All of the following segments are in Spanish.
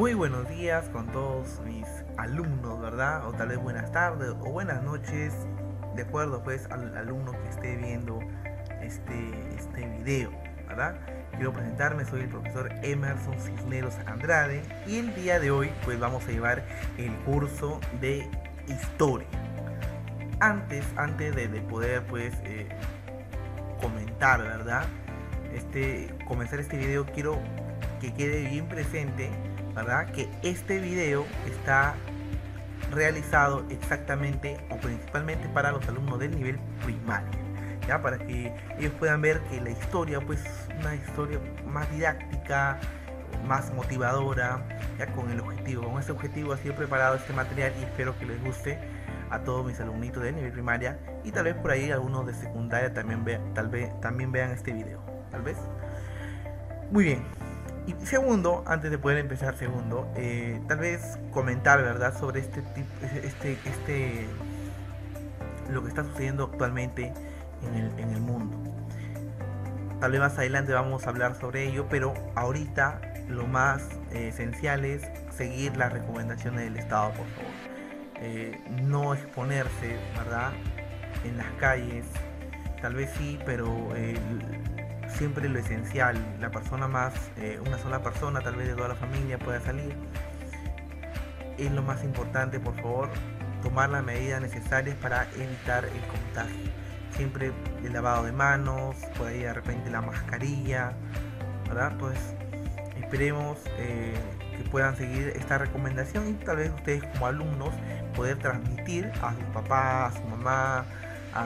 Muy buenos días con todos mis alumnos, ¿verdad? O tal vez buenas tardes o buenas noches, de acuerdo pues al alumno que esté viendo este video, ¿verdad? Quiero presentarme, soy el profesor Emerson Cisneros Andrade y el día de hoy pues vamos a llevar el curso de historia. Antes de poder pues comentar, ¿verdad? Comenzar este video quiero que quede bien presente, ¿verdad? Que este video está realizado exactamente o principalmente para los alumnos del nivel primario, ya para que ellos puedan ver que la historia pues es una historia más didáctica, más motivadora, ya con ese objetivo ha sido preparado este material y espero que les guste a todos mis alumnitos de nivel primaria y tal vez por ahí algunos de secundaria también vean este video, tal vez. Muy bien. Y segundo, antes de poder empezar, tal vez comentar, ¿verdad?, sobre lo que está sucediendo actualmente en el mundo. Tal vez más adelante vamos a hablar sobre ello, pero ahorita lo más esencial es seguir las recomendaciones del Estado, por favor. No exponerse, ¿verdad?, en las calles, tal vez sí, pero siempre lo esencial, una sola persona, tal vez de toda la familia pueda salir, es lo más importante, por favor, tomar las medidas necesarias para evitar el contagio. Siempre el lavado de manos, por ahí de repente la mascarilla, ¿verdad? Pues esperemos que puedan seguir esta recomendación y tal vez ustedes como alumnos poder transmitir a su papá, a su mamá, a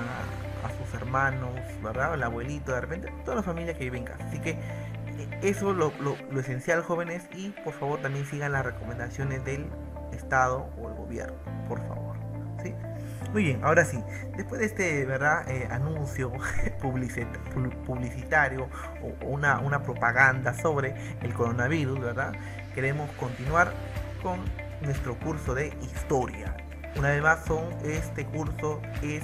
sus hermanos, ¿verdad? Al abuelito, de repente, toda la familia que vive en casa. Así que eso es lo esencial, jóvenes, y por favor también sigan las recomendaciones del Estado o el gobierno, por favor. ¿Sí? Muy bien, ahora sí, después de este, ¿verdad?, anuncio publicitario o una propaganda sobre el coronavirus, ¿verdad?, queremos continuar con nuestro curso de historia. Una vez más, este curso es,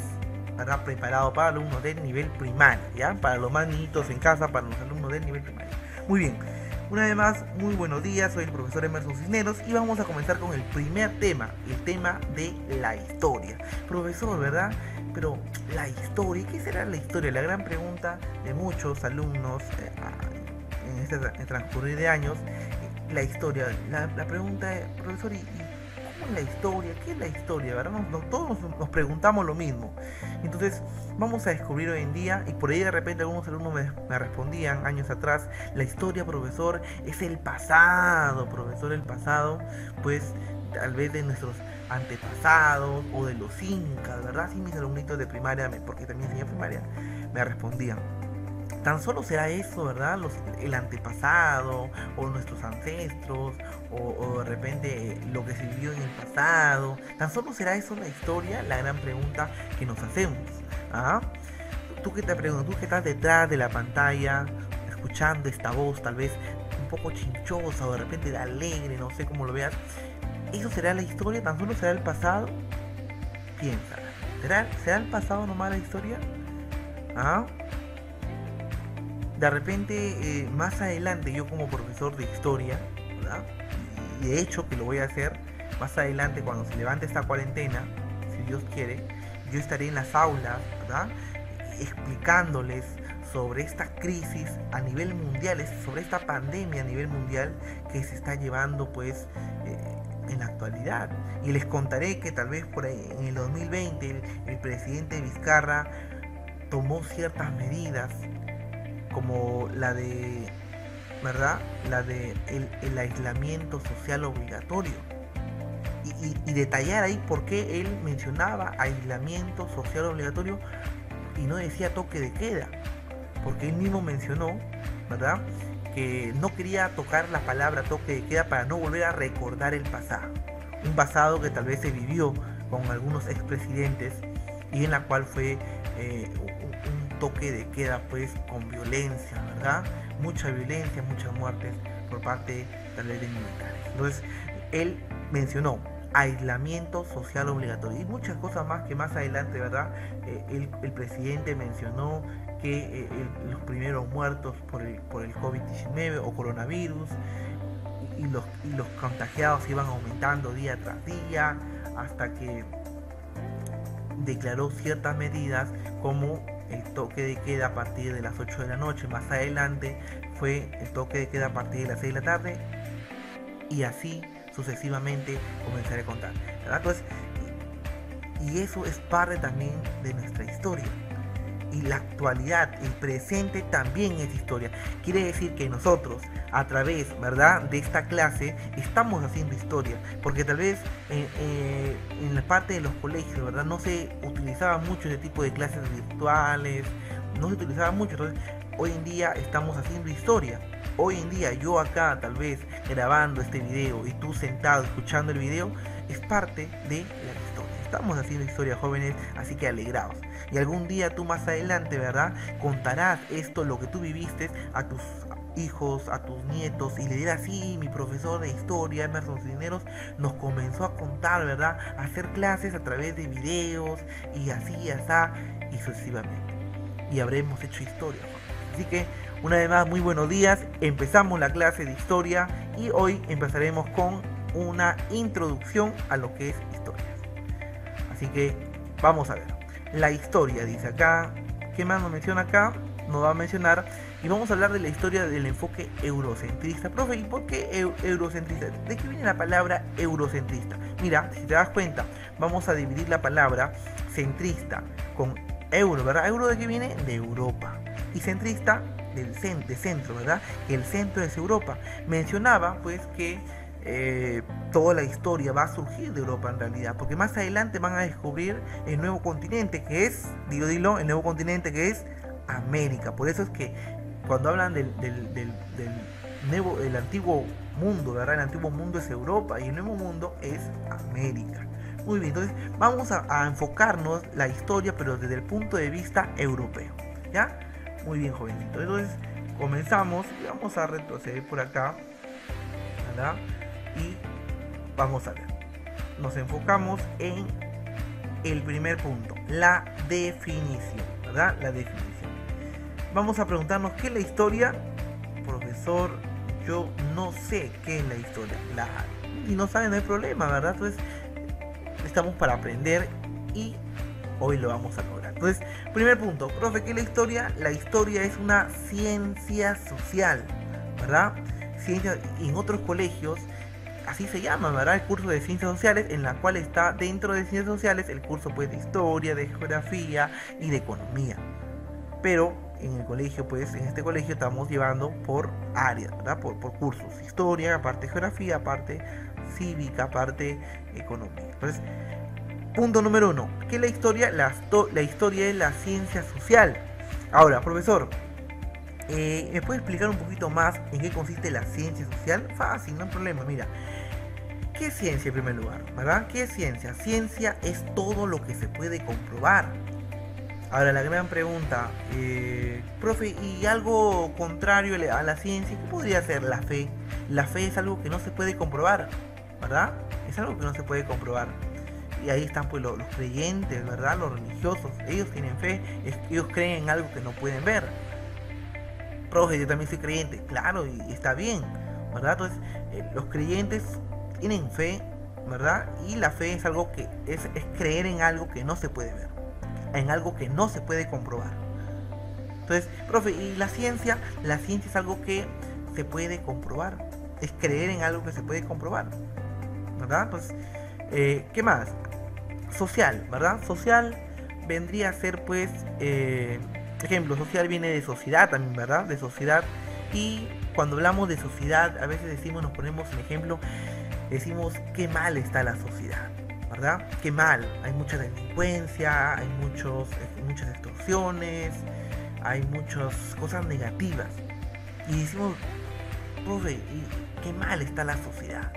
¿verdad?, preparado para alumnos del nivel primario, ¿ya? Para los más niñitos en casa, para los alumnos del nivel primario. Muy bien, una vez más, muy buenos días, soy el profesor Emerson Cisneros y vamos a comenzar con el primer tema, el tema de la historia. Profesor, ¿verdad? Pero la historia, ¿qué será la historia? La gran pregunta de muchos alumnos en este transcurrir de años, la historia. La pregunta es, profesor, ¿y cómo es la historia? ¿Qué es la historia? ¿Verdad? Todos nos preguntamos lo mismo. Entonces, vamos a descubrir hoy en día, y por ahí de repente algunos alumnos me respondían años atrás, la historia, profesor, es el pasado, profesor, el pasado, pues tal vez de nuestros antepasados o de los incas, ¿verdad? Sí, mis alumnitos de primaria, porque también enseñé primaria, me respondían. Tan solo será eso, ¿verdad? El antepasado o nuestros ancestros o de repente lo que se vivió en el pasado. Tan solo será eso la historia, la gran pregunta que nos hacemos. ¿Ah? Tú que te preguntas, tú que estás detrás de la pantalla, escuchando esta voz tal vez un poco chinchosa o de repente alegre, no sé cómo lo veas. ¿Eso será la historia? ¿Tan solo será el pasado? Piensa. ¿Será el pasado nomás la historia? ¿Ah? De repente, más adelante, yo como profesor de historia, ¿verdad?, y de hecho que lo voy a hacer más adelante cuando se levante esta cuarentena, si Dios quiere, yo estaré en las aulas, ¿verdad?, explicándoles sobre esta crisis a nivel mundial, sobre esta pandemia a nivel mundial que se está llevando pues en la actualidad. Y les contaré que tal vez por ahí, en el 2020 el presidente Vizcarra tomó ciertas medidas como la de, ¿verdad?, la de el aislamiento social obligatorio y detallar ahí por qué él mencionaba aislamiento social obligatorio y no decía toque de queda, porque él mismo mencionó, ¿verdad?, que no quería tocar la palabra toque de queda para no volver a recordar el pasado, un pasado que tal vez se vivió con algunos expresidentes y en la cual fue un toque de queda pues con violencia, ¿verdad? Mucha violencia, muchas muertes por parte tal vez de militares. Entonces, él mencionó aislamiento social obligatorio y muchas cosas más que más adelante, ¿verdad? El presidente mencionó que los primeros muertos por el COVID-19 o coronavirus y los contagiados iban aumentando día tras día, hasta que declaró ciertas medidas como el toque de queda a partir de las 8 de la noche. Más adelante fue el toque de queda a partir de las 6 de la tarde, y así sucesivamente comenzaré a contar, ¿verdad? Entonces, y eso es parte también de nuestra historia. Y la actualidad, el presente también es historia. Quiere decir que nosotros, a través, ¿verdad?, de esta clase, estamos haciendo historia. Porque tal vez en la parte de los colegios, ¿verdad?, no se utilizaba mucho ese tipo de clases virtuales, no se utilizaba mucho. Entonces, hoy en día estamos haciendo historia. Hoy en día yo acá tal vez grabando este video y tú sentado escuchando el video, es parte de la historia. Estamos haciendo historia, jóvenes, así que alegraos. Y algún día tú más adelante, ¿verdad?, contarás esto, lo que tú viviste, a tus hijos, a tus nietos, y le dirás: sí, mi profesor de historia, Emerson Cisneros, nos comenzó a contar, ¿verdad?, a hacer clases a través de videos, y así, y sucesivamente. Y habremos hecho historia. Así que, una vez más, muy buenos días. Empezamos la clase de historia y hoy empezaremos con una introducción a lo que es historia. Así que vamos a ver. La historia, dice acá. ¿Qué más nos menciona acá? Nos va a mencionar, y vamos a hablar de la historia del enfoque eurocentrista. Profe, ¿y por qué eurocentrista? ¿De qué viene la palabra eurocentrista? Mira, si te das cuenta, vamos a dividir la palabra centrista con euro, ¿verdad? ¿Euro de qué viene? De Europa. Y centrista de centro, ¿verdad? Que el centro es Europa. Mencionaba pues que toda la historia va a surgir de Europa en realidad, porque más adelante van a descubrir el nuevo continente que es, el nuevo continente que es América. Por eso es que cuando hablan del antiguo mundo, ¿verdad? El antiguo mundo es Europa y el nuevo mundo es América. Muy bien, entonces vamos a enfocarnos la historia, pero desde el punto de vista europeo, ¿ya? Muy bien, jovencito. Entonces comenzamos y vamos a retroceder por acá, ¿verdad? Y vamos a ver. Nos enfocamos en el primer punto, la definición, ¿verdad? La definición. Vamos a preguntarnos qué es la historia. Profesor, yo no sé qué es la historia. Y no saben, no hay problema, ¿verdad? Entonces estamos para aprender y hoy lo vamos a lograr. Entonces, primer punto, profe, ¿qué es la historia? La historia es una ciencia social, ¿verdad? Ciencia, y en otros colegios así se llama, ¿verdad? El curso de ciencias sociales, en la cual está dentro de ciencias sociales el curso pues de historia, de geografía y de economía. Pero en el colegio, pues en este colegio estamos llevando por áreas, ¿verdad? Por cursos, historia, aparte geografía, aparte cívica, aparte economía. Entonces, punto número 1, ¿qué es la historia? La historia es la ciencia social. Ahora, profesor, ¿me puede explicar un poquito más en qué consiste la ciencia social? Fácil, no hay problema. Mira, ¿qué es ciencia en primer lugar? ¿Verdad? ¿Qué es ciencia? Ciencia es todo lo que se puede comprobar. Ahora, la gran pregunta, profe, ¿y algo contrario a la ciencia? ¿Qué podría ser la fe? La fe es algo que no se puede comprobar, ¿verdad? Es algo que no se puede comprobar. Y ahí están pues los creyentes, ¿verdad? Los religiosos, ellos tienen fe, ellos creen en algo que no pueden ver. Profe, yo también soy creyente, claro, y está bien, ¿verdad? Entonces, los creyentes tienen fe, ¿verdad? Y la fe es algo que es creer en algo que no se puede ver, en algo que no se puede comprobar. Entonces, profe, ¿y la ciencia? La ciencia es algo que se puede comprobar, es creer en algo que se puede comprobar, ¿verdad? Entonces, ¿qué más? Social, ¿verdad? Social vendría a ser pues, ejemplo, social viene de sociedad también, ¿verdad? De sociedad. Y cuando hablamos de sociedad, a veces decimos, nos ponemos un ejemplo, decimos qué mal está la sociedad, ¿verdad? Qué mal, hay mucha delincuencia, hay muchas extorsiones, hay muchas cosas negativas. Y decimos, profe, qué mal está la sociedad.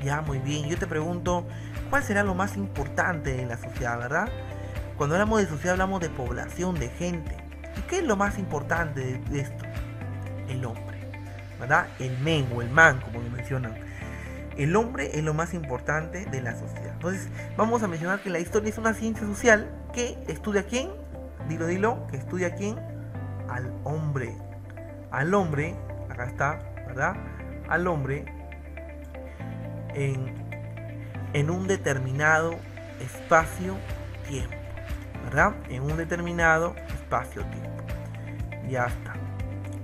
Ya, muy bien, yo te pregunto, ¿cuál será lo más importante en la sociedad, verdad? Cuando hablamos de sociedad hablamos de población, de gente. ¿Y qué es lo más importante de esto? El hombre, ¿verdad? El men o el man, como lo mencionan. El hombre es lo más importante de la sociedad. Entonces, vamos a mencionar que la historia es una ciencia social que estudia a quién. Dilo, que estudia a quién. Al hombre. Al hombre, acá está, ¿verdad? Al hombre en, en un determinado espacio-tiempo, ¿verdad? En un determinado espacio-tiempo. Ya está.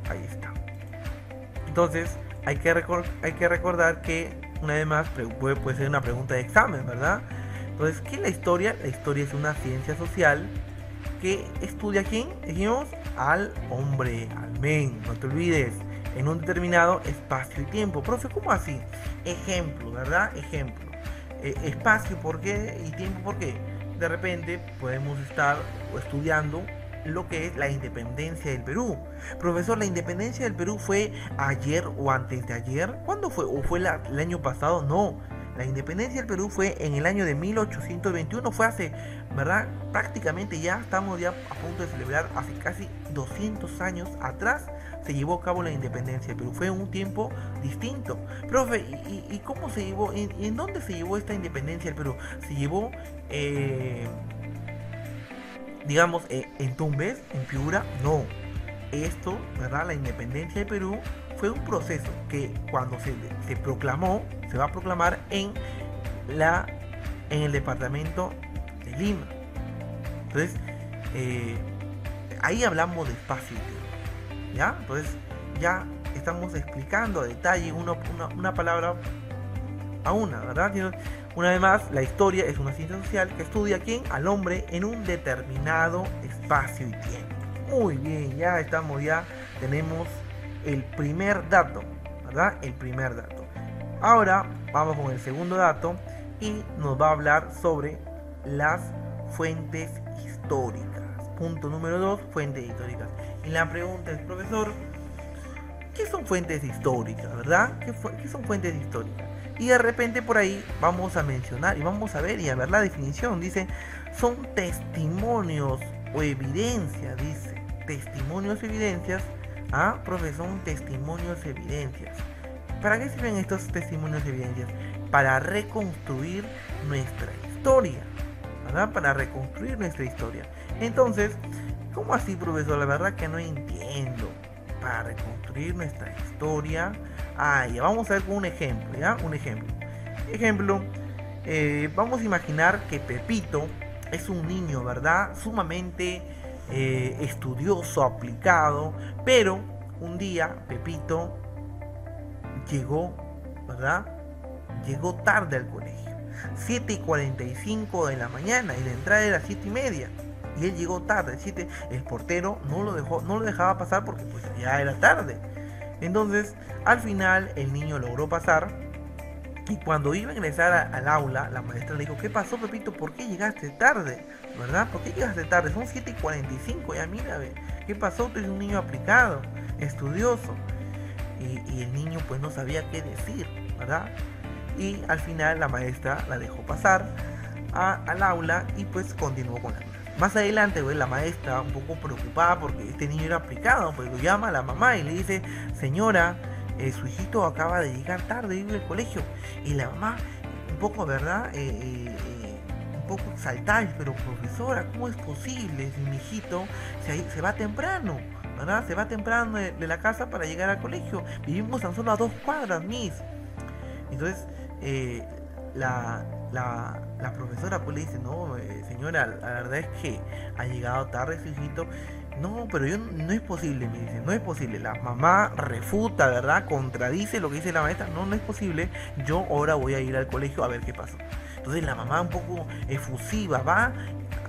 Ahí está. Entonces, hay que recordar que, una vez más, puede ser una pregunta de examen, ¿verdad? Entonces, ¿qué es la historia? La historia es una ciencia social que estudia a quién, dijimos, al hombre, al men, no te olvides, en un determinado espacio y tiempo. Profe, ¿cómo así? Ejemplo, ¿verdad? Ejemplo. Espacio, ¿por qué? Y tiempo, ¿por qué? De repente podemos estar estudiando lo que es la independencia del Perú. Profesor, ¿la independencia del Perú fue ayer o antes de ayer? ¿Cuándo fue? ¿O fue el año pasado? No. La independencia del Perú fue en el año de 1821, fue hace, ¿verdad? Prácticamente ya estamos ya a punto de celebrar, hace casi 200 años atrás se llevó a cabo la independencia del Perú. Fue un tiempo distinto. Profe, ¿y cómo se llevó? ¿En dónde se llevó esta independencia del Perú? Se llevó, digamos, en Tumbes, en Piura. No. Esto, ¿verdad? La independencia del Perú fue un proceso que cuando se proclamó, se va a proclamar en el departamento de Lima. Entonces, ahí hablamos de espacio y tiempo, ¿ya? Entonces, ya estamos explicando a detalle una palabra a una, ¿verdad? Una vez más, la historia es una ciencia social que estudia a quién, al hombre en un determinado espacio y tiempo. Muy bien, tenemos el primer dato, ¿verdad? El primer dato. Ahora vamos con el segundo dato y nos va a hablar sobre las fuentes históricas. Punto número 2, fuentes históricas. Y la pregunta es, profesor, ¿qué son fuentes históricas, verdad? ¿Qué son fuentes históricas? Y de repente por ahí vamos a mencionar y vamos a ver y a ver la definición. Dice, son testimonios o evidencias, dice. Testimonios o evidencias. Ah, profe, son testimonios o evidencias. ¿Para qué sirven estos testimonios y evidencias? Para reconstruir nuestra historia, ¿verdad? Para reconstruir nuestra historia. Entonces, ¿cómo así, profesor? La verdad que no entiendo. Para reconstruir nuestra historia. Ya vamos a ver con un ejemplo, ¿ya? Un ejemplo. Vamos a imaginar que Pepito es un niño, ¿verdad? Sumamente estudioso, aplicado, pero un día Pepito llegó, ¿verdad? Llegó tarde al colegio, 7:45 de la mañana, y la entrada era 7:30, y él llegó tarde, el portero no lo dejaba pasar porque pues ya era tarde. Entonces, al final el niño logró pasar, y cuando iba a ingresar al aula, la maestra le dijo, ¿qué pasó, Pepito? ¿Por qué llegaste tarde? ¿Verdad? ¿Por qué llegaste tarde? Son 7:45, ya mira, ¿qué pasó? Tú eres un niño aplicado, estudioso. Y el niño pues no sabía qué decir, ¿verdad? Y al final la maestra la dejó pasar al aula y pues continuó con la clase. Más adelante, la maestra, un poco preocupada porque este niño era aplicado, pues lo llama a la mamá y le dice, señora, su hijito acaba de llegar tarde, vive al colegio. Y la mamá, un poco, ¿verdad? Un poco exaltada, pero profesora, ¿cómo es posible si mi hijito se va temprano? ¿Verdad? Se va temprano de la casa para llegar al colegio. Vivimos tan solo a 2 cuadras, Miss. Entonces, la profesora pues le dice, no, señora, la verdad es que ha llegado tarde su hijito. No, pero no es posible, me dice, no es posible. La mamá refuta, ¿verdad? Contradice lo que dice la maestra. No es posible. Yo ahora voy a ir al colegio a ver qué pasó. Entonces la mamá, un poco efusiva, va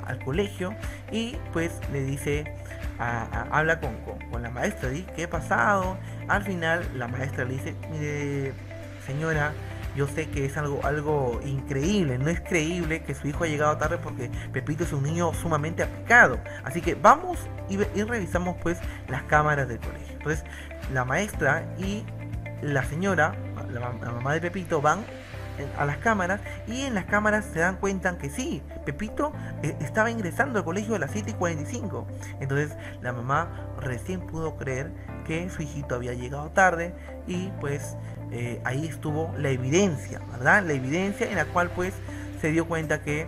al colegio y pues le dice, habla con la maestra, dice, ¿qué ha pasado? Al final la maestra le dice, mire, señora, yo sé que es algo increíble, no es creíble que su hijo ha llegado tarde porque Pepito es un niño sumamente aplicado. Así que vamos y revisamos pues las cámaras del colegio. Entonces la maestra y la señora, la mamá de Pepito, van a las cámaras y en las cámaras se dan cuenta que sí, Pepito estaba ingresando al colegio a las 7:45. Entonces la mamá recién pudo creer que su hijito había llegado tarde y pues ahí estuvo la evidencia, ¿verdad? La evidencia en la cual pues se dio cuenta que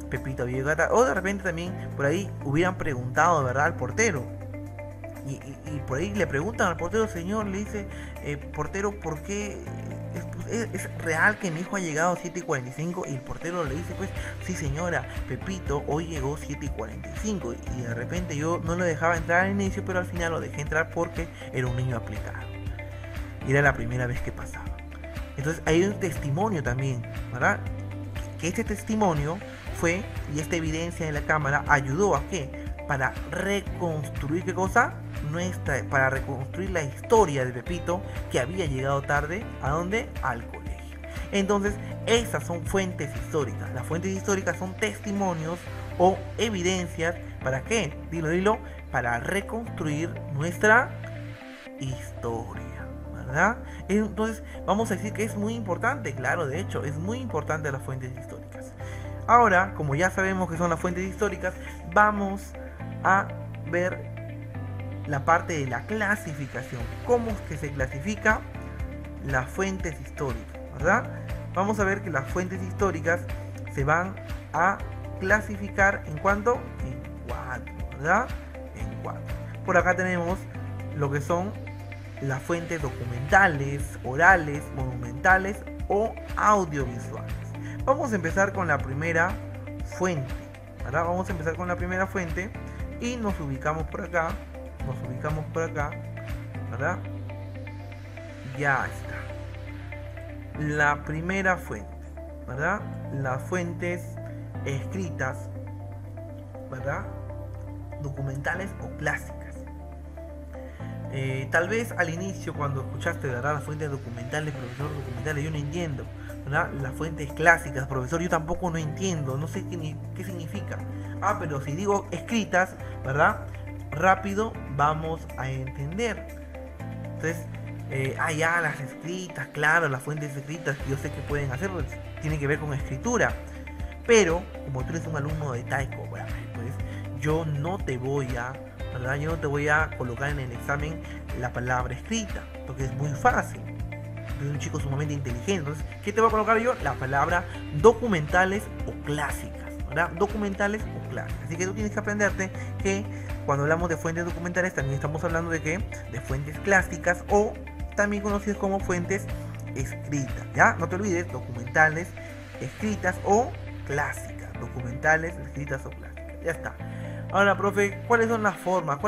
Pepito había llegado tarde. O de repente también por ahí hubieran preguntado, ¿verdad?, al portero. Y por ahí le preguntan al portero, señor, le dice, portero, ¿por qué ¿Es real que mi hijo ha llegado a 7:45? Y el portero le dice, pues, sí señora, Pepito hoy llegó 7:45. Y de repente yo no lo dejaba entrar al inicio, pero al final lo dejé entrar porque era un niño aplicado. Y era la primera vez que pasaba. Entonces hay un testimonio también, ¿verdad? Que este testimonio fue, y esta evidencia de la cámara ayudó a qué? Para reconstruir, ¿qué cosa? Para reconstruir la historia de Pepito, que había llegado tarde, ¿a dónde? Al colegio. Entonces, esas son fuentes históricas. Las fuentes históricas son testimonios o evidencias, ¿para qué? Dilo, para reconstruir nuestra historia, ¿verdad? Entonces, vamos a decir que es muy importante, claro, de hecho, es muy importante las fuentes históricas. Ahora, como ya sabemos que son las fuentes históricas, vamos a ver la parte de la clasificación. ¿Cómo es que se clasifica las fuentes históricas? ¿Verdad? Vamos a ver que las fuentes históricas se van a clasificar en cuánto? En 4, ¿verdad? En 4. Por acá tenemos lo que son las fuentes documentales, orales, monumentales o audiovisuales. Vamos a empezar con la primera fuente, ¿verdad? Vamos a empezar con la primera fuente y nos ubicamos por acá, ¿verdad? Ya está. La primera fuente, ¿verdad? Las fuentes escritas, ¿verdad? Documentales o clásicas. Tal vez al inicio, cuando escuchaste, ¿verdad?, las fuentes documentales, profesor, documentales, yo no entiendo, ¿verdad? Las fuentes clásicas, profesor, yo tampoco no entiendo, no sé qué significa. Ah, pero si digo escritas, ¿verdad?, rápido vamos a entender. Entonces, ya las escritas, claro, las fuentes escritas, yo sé que pueden hacerlo, tienen que ver con escritura. Pero, como tú eres un alumno de Taiko, pues yo no te voy a, ¿verdad? Yo no te voy a colocar en el examen la palabra escrita, porque es muy fácil. Eres un chico sumamente inteligente. Entonces, ¿qué te voy a colocar yo? La palabra documentales o clásicas, ¿verdad? Documentales o clásicas. Así que tú tienes que aprenderte que cuando hablamos de fuentes documentales también estamos hablando de ¿qué? De fuentes clásicas o también conocidas como fuentes escritas, ¿ya? No te olvides, documentales, escritas o clásicas. Documentales, escritas o clásicas. Ya está. Ahora, profe, ¿cuáles son las formas?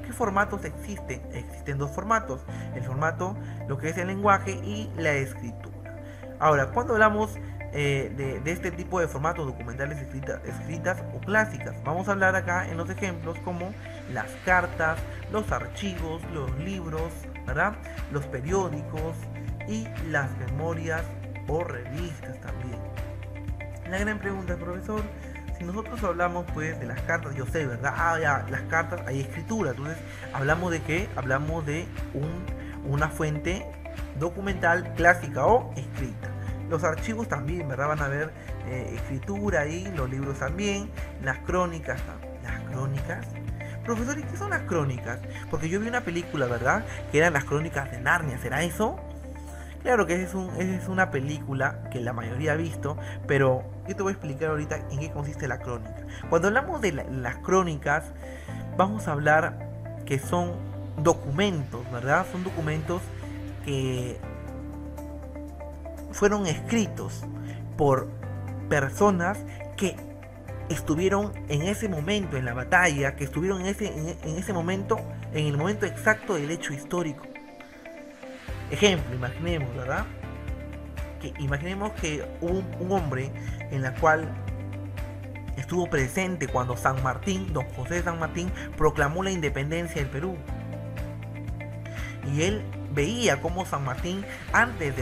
¿Qué formatos existen? Existen dos formatos. El formato, lo que es el lenguaje y la escritura. Ahora, cuando hablamos de este tipo de formatos documentales, escritas o clásicas, vamos a hablar acá en los ejemplos como las cartas, los archivos, los libros, ¿verdad?, los periódicos y las memorias o revistas también. La gran pregunta, profesor, si nosotros hablamos pues de las cartas, yo sé, ¿verdad? Ya, las cartas, hay escritura. Entonces, ¿hablamos de qué? Hablamos de una fuente documental, clásica o escrita. Los archivos también, ¿verdad? Van a ver escritura ahí, los libros también, las crónicas también. ¿Las crónicas? Profesor, ¿y qué son las crónicas? Porque yo vi una película, ¿verdad?, que eran las crónicas de Narnia. ¿Será eso? Claro que esa es una película que la mayoría ha visto, pero yo te voy a explicar ahorita en qué consiste la crónica. Cuando hablamos de las crónicas, vamos a hablar que son documentos, ¿verdad? Son documentos que fueron escritos por personas que estuvieron en ese momento en la batalla, que estuvieron en ese momento, en el momento exacto del hecho histórico. Ejemplo, imaginemos, ¿verdad? Imaginemos que un hombre en la cual estuvo presente cuando San Martín, don José de San Martín, proclamó la independencia del Perú. Y él veía cómo San Martín, antes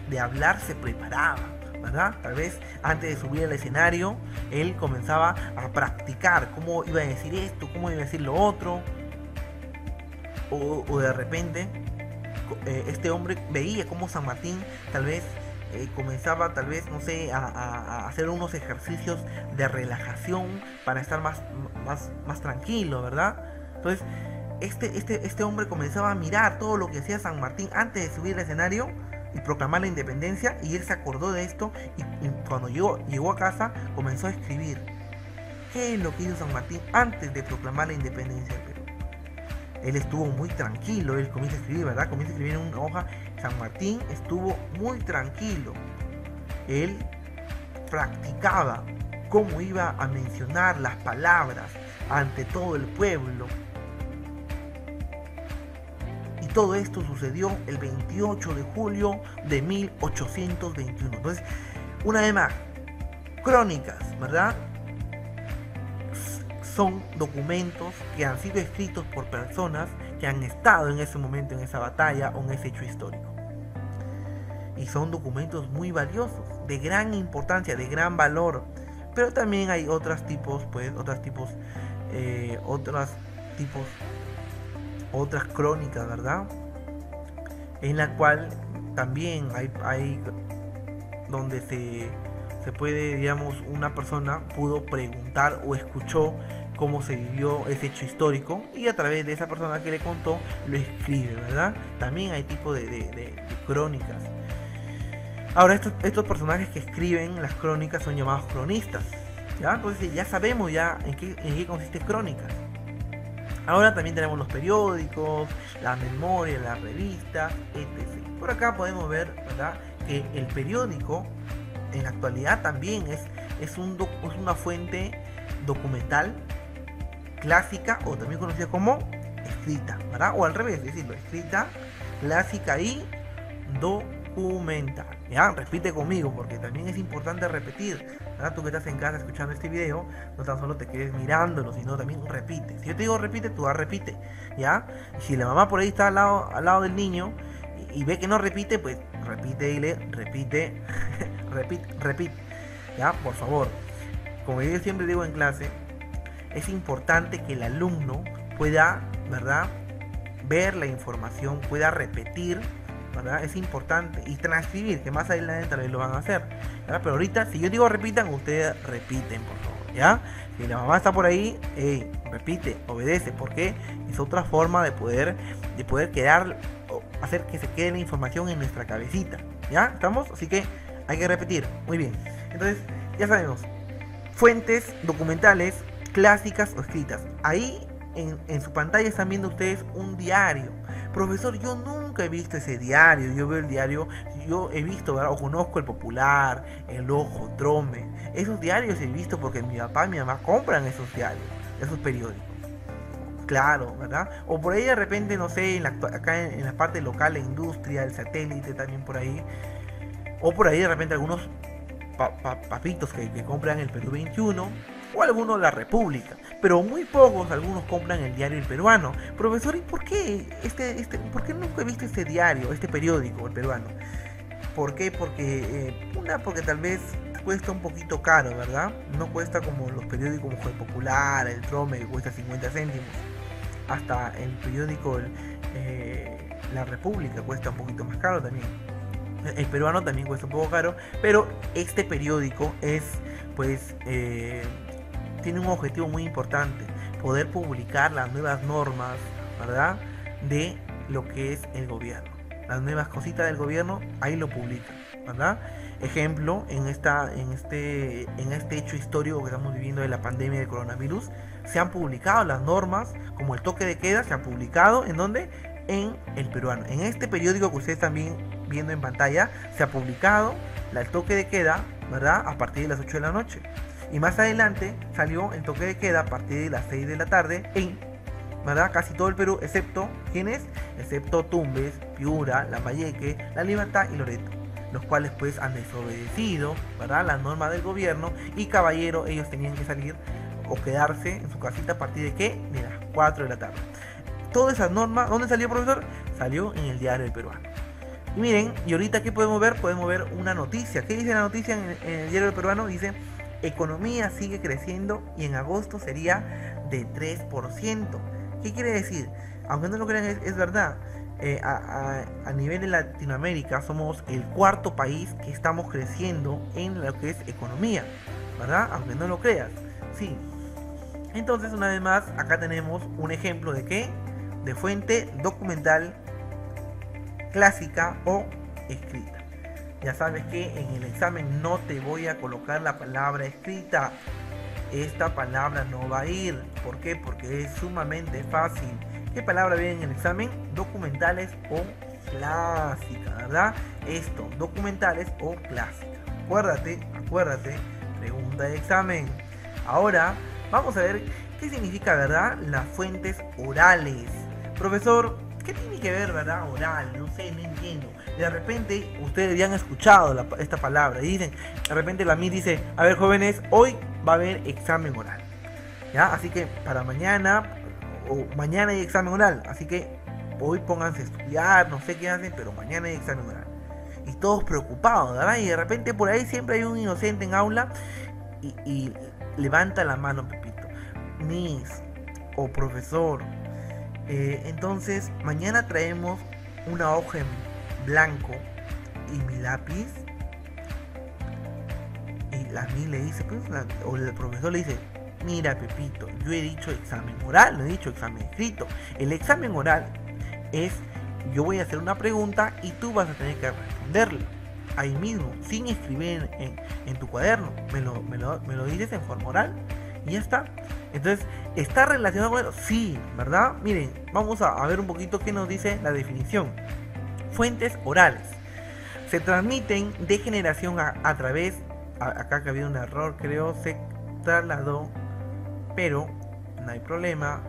de hablar, se preparaba, ¿verdad? Tal vez antes de subir al escenario, él comenzaba a practicar cómo iba a decir esto, cómo iba a decir lo otro. O de repente este hombre veía cómo San Martín tal vez comenzaba, tal vez, no sé, a hacer unos ejercicios de relajación para estar más tranquilo, ¿verdad? Entonces este hombre comenzaba a mirar todo lo que hacía San Martín antes de subir al escenario y proclamar la independencia, y él se acordó de esto y cuando llegó a casa comenzó a escribir qué es lo que hizo San Martín antes de proclamar la independencia del Perú. Él estuvo muy tranquilo, él comienza a escribir, ¿verdad? Comienza a escribir en una hoja San Martín estuvo muy tranquilo. Él practicaba cómo iba a mencionar las palabras ante todo el pueblo. Y todo esto sucedió el 28 de julio de 1821. Entonces, una vez más, crónicas, ¿verdad? Son documentos que han sido escritos por personas que han estado en ese momento, en esa batalla o en ese hecho histórico. Y son documentos muy valiosos, de gran importancia, de gran valor. Pero también hay otras crónicas, ¿verdad? En la cual también hay donde se puede, digamos, una persona pudo preguntar o escuchó cómo se vivió ese hecho histórico y a través de esa persona que le contó lo escribe, ¿verdad? También hay tipo de crónicas. Ahora estos personajes que escriben las crónicas son llamados cronistas, ¿ya? Entonces ya sabemos ya en qué consiste crónicas. Ahora también tenemos los periódicos, las memorias, las revistas, etc. Por acá podemos ver, ¿verdad?, que el periódico en la actualidad también es una fuente documental clásica o también conocida como escrita, ¿verdad? O al revés, decirlo, escrita, clásica y documental. Ya, repite conmigo porque también es importante repetir, ¿verdad? Tú que estás en casa escuchando este video, no tan solo te quedes mirándolo, sino también repite. Si yo te digo repite, tú repite, ¿ya? Y si la mamá por ahí está al lado del niño y ve que no repite, pues repite y repite, repite, ¿ya? Por favor. Como yo siempre digo en clase, es importante que el alumno pueda, ¿verdad?, ver la información, pueda repetir, ¿verdad? Es importante, y transcribir, que más adelante tal vez lo van a hacer, ¿verdad? Pero ahorita, si yo digo repitan, ustedes repiten, por favor, ¿ya? Si la mamá está por ahí, repite, obedece, porque es otra forma de poder quedar, hacer que se quede la información en nuestra cabecita, ¿ya? ¿Estamos? Así que hay que repetir, muy bien. Entonces, ya sabemos, fuentes documentales, clásicas o escritas. Ahí en su pantalla están viendo ustedes un diario. Profesor, yo nunca he visto ese diario. Yo veo el diario, yo he visto, ¿verdad?, o conozco el Popular, el Ojo, Trome. Esos diarios he visto porque mi papá y mi mamá compran esos diarios, esos periódicos. Claro, ¿verdad? O por ahí de repente, no sé, acá en la parte local, la industria, el satélite también por ahí. O por ahí de repente algunos papitos que compran el Perú 21 o algunos La República, pero muy pocos, algunos compran el diario El Peruano. Profesor, ¿y por qué por qué nunca he visto este diario, este periódico, El Peruano? ¿Por qué? Porque porque tal vez cuesta un poquito caro, ¿verdad? No cuesta como los periódicos como el Popular, el Trome, que cuesta 50 céntimos. Hasta el periódico La República cuesta un poquito más caro también. El Peruano también cuesta un poco caro, pero este periódico tiene un objetivo muy importante: poder publicar las nuevas normas, ¿verdad?, de lo que es el gobierno. Las nuevas cositas del gobierno, ahí lo publican, ¿verdad? Ejemplo, en este hecho histórico que estamos viviendo de la pandemia del coronavirus, se han publicado las normas, como el toque de queda, se han publicado, ¿en dónde? En El Peruano. En este periódico que ustedes están viendo en pantalla, se ha publicado el toque de queda, ¿verdad?, a partir de las 8 de la noche. Y más adelante salió el toque de queda a partir de las 6 de la tarde en, ¿verdad?, casi todo el Perú, excepto, ¿quiénes? Excepto Tumbes, Piura, Lambayeque, La Libertad y Loreto, los cuales pues han desobedecido, ¿verdad?, la norma del gobierno, y caballero, ellos tenían que salir o quedarse en su casita a partir de ¿qué? De las 4 de la tarde. Todas esas normas, ¿dónde salió, profesor? Salió en el diario El Peruano. Y miren, y ahorita ¿qué podemos ver? Podemos ver una noticia. ¿Qué dice la noticia en el diario El Peruano? Dice: economía sigue creciendo y en agosto sería de 3%. ¿Qué quiere decir? Aunque no lo crean, es verdad. A nivel de Latinoamérica somos el cuarto país que estamos creciendo en lo que es economía, ¿verdad? Aunque no lo creas, sí. Entonces, una vez más, acá tenemos un ejemplo de ¿qué? De fuente documental, clásica o escrita. Ya sabes que en el examen no te voy a colocar la palabra escrita. Esta palabra no va a ir. ¿Por qué? Porque es sumamente fácil. ¿Qué palabra viene en el examen? Documentales o clásica, ¿verdad? Esto, documentales o clásicas. Acuérdate, pregunta de examen. Ahora vamos a ver qué significa, ¿verdad?, las fuentes orales. Profesor, ¿qué tiene que ver, verdad, oral? No sé, no entiendo. De repente ustedes ya han escuchado esta palabra y dicen, de repente la MIS dice, a ver, jóvenes, hoy va a haber examen oral, ¿ya? Así que para mañana, o mañana hay examen oral, así que hoy pónganse a estudiar, no sé qué hacen, pero mañana hay examen oral. Y todos preocupados, ¿verdad? Y de repente por ahí siempre hay un inocente en aula y levanta la mano, Pepito, Miss o profesor. Entonces mañana traemos una hoja en blanco y mi lápiz. Y la Miss le dice, pues, o el profesor le dice, mira, Pepito, yo he dicho examen oral, no he dicho examen escrito. El examen oral es, yo voy a hacer una pregunta y tú vas a tener que responderla ahí mismo, sin escribir en tu cuaderno. Me lo dices en forma oral y ya está. Entonces, ¿está relacionado con eso? Sí, ¿verdad? Miren, vamos a ver un poquito qué nos dice la definición. Fuentes orales se transmiten de generación a través, acá que había un error, creo, se trasladó, pero no hay problema.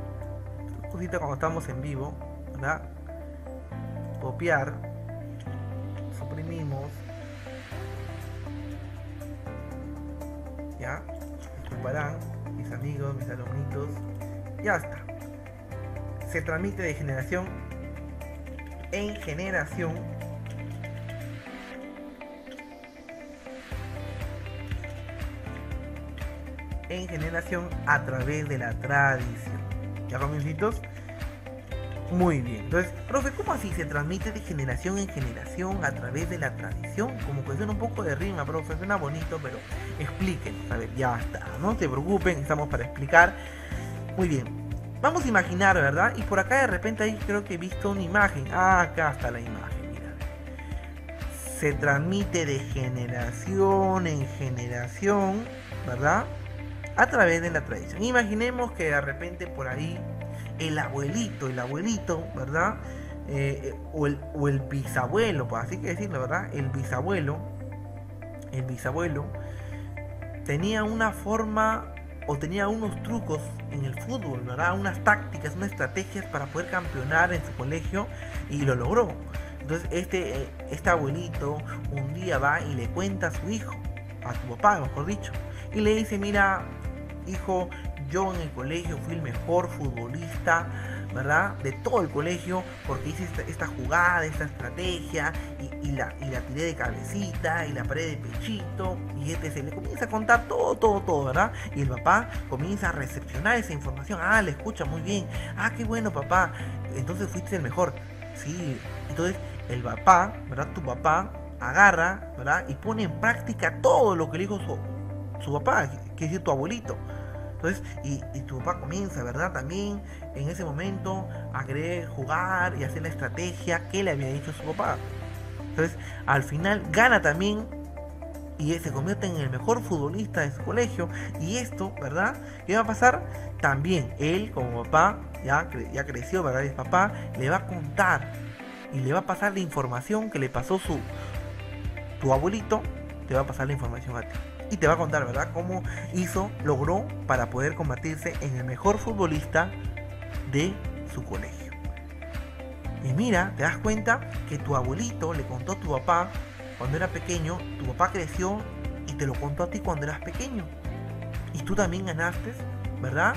Cosita cuando estamos en vivo, ¿verdad? Copiar, suprimimos, ya, disculparán mis amigos, mis alumnitos, ya está. Se transmite de generación en generación a través de la tradición. ¿Ya, jovencitos? Muy bien. Entonces, profe, ¿cómo así se transmite de generación en generación a través de la tradición? Como que suena un poco de rima, profe, suena bonito, pero explíquenos. A ver, ya está, no se preocupen, estamos para explicar. Muy bien. Vamos a imaginar, ¿verdad? Y por acá de repente ahí creo que he visto una imagen. Ah, acá está la imagen, mira. Se transmite de generación en generación, ¿verdad?, a través de la tradición. Imaginemos que de repente por ahí el abuelito, ¿verdad? O el bisabuelo, por así que decirlo, ¿verdad? El bisabuelo tenía una forma o tenía unos trucos en el fútbol, ¿verdad? Unas tácticas, unas estrategias para poder campeonar en su colegio y lo logró. Entonces este abuelito un día va y le cuenta a su hijo, a su papá, mejor dicho, y le dice, mira, hijo, yo en el colegio fui el mejor futbolista, ¿verdad?, de todo el colegio, porque hice esta jugada, esta estrategia, y la tiré de cabecita, y la paré de pechito, y se le comienza a contar todo, ¿verdad? Y el papá comienza a recepcionar esa información. Ah, le escucha muy bien. Ah, qué bueno, papá. Entonces fuiste el mejor. Sí. Entonces el papá, ¿verdad?, tu papá, agarra, ¿verdad?, y pone en práctica todo lo que le dijo su papá, que es decir, tu abuelito. Entonces, y tu papá comienza, ¿verdad?, también en ese momento a querer jugar y hacer la estrategia que le había dicho su papá. Entonces, al final gana también y se convierte en el mejor futbolista de su colegio. Y esto, ¿verdad?, ¿qué va a pasar? También él, como papá, ya creció, ¿verdad?, el papá le va a contar y le va a pasar la información que le pasó tu abuelito, te va a pasar la información a ti. Y te va a contar, ¿verdad?, cómo logró para poder convertirse en el mejor futbolista de su colegio. Y mira, te das cuenta que tu abuelito le contó a tu papá cuando era pequeño, tu papá creció y te lo contó a ti cuando eras pequeño. Y tú también ganaste, ¿verdad?,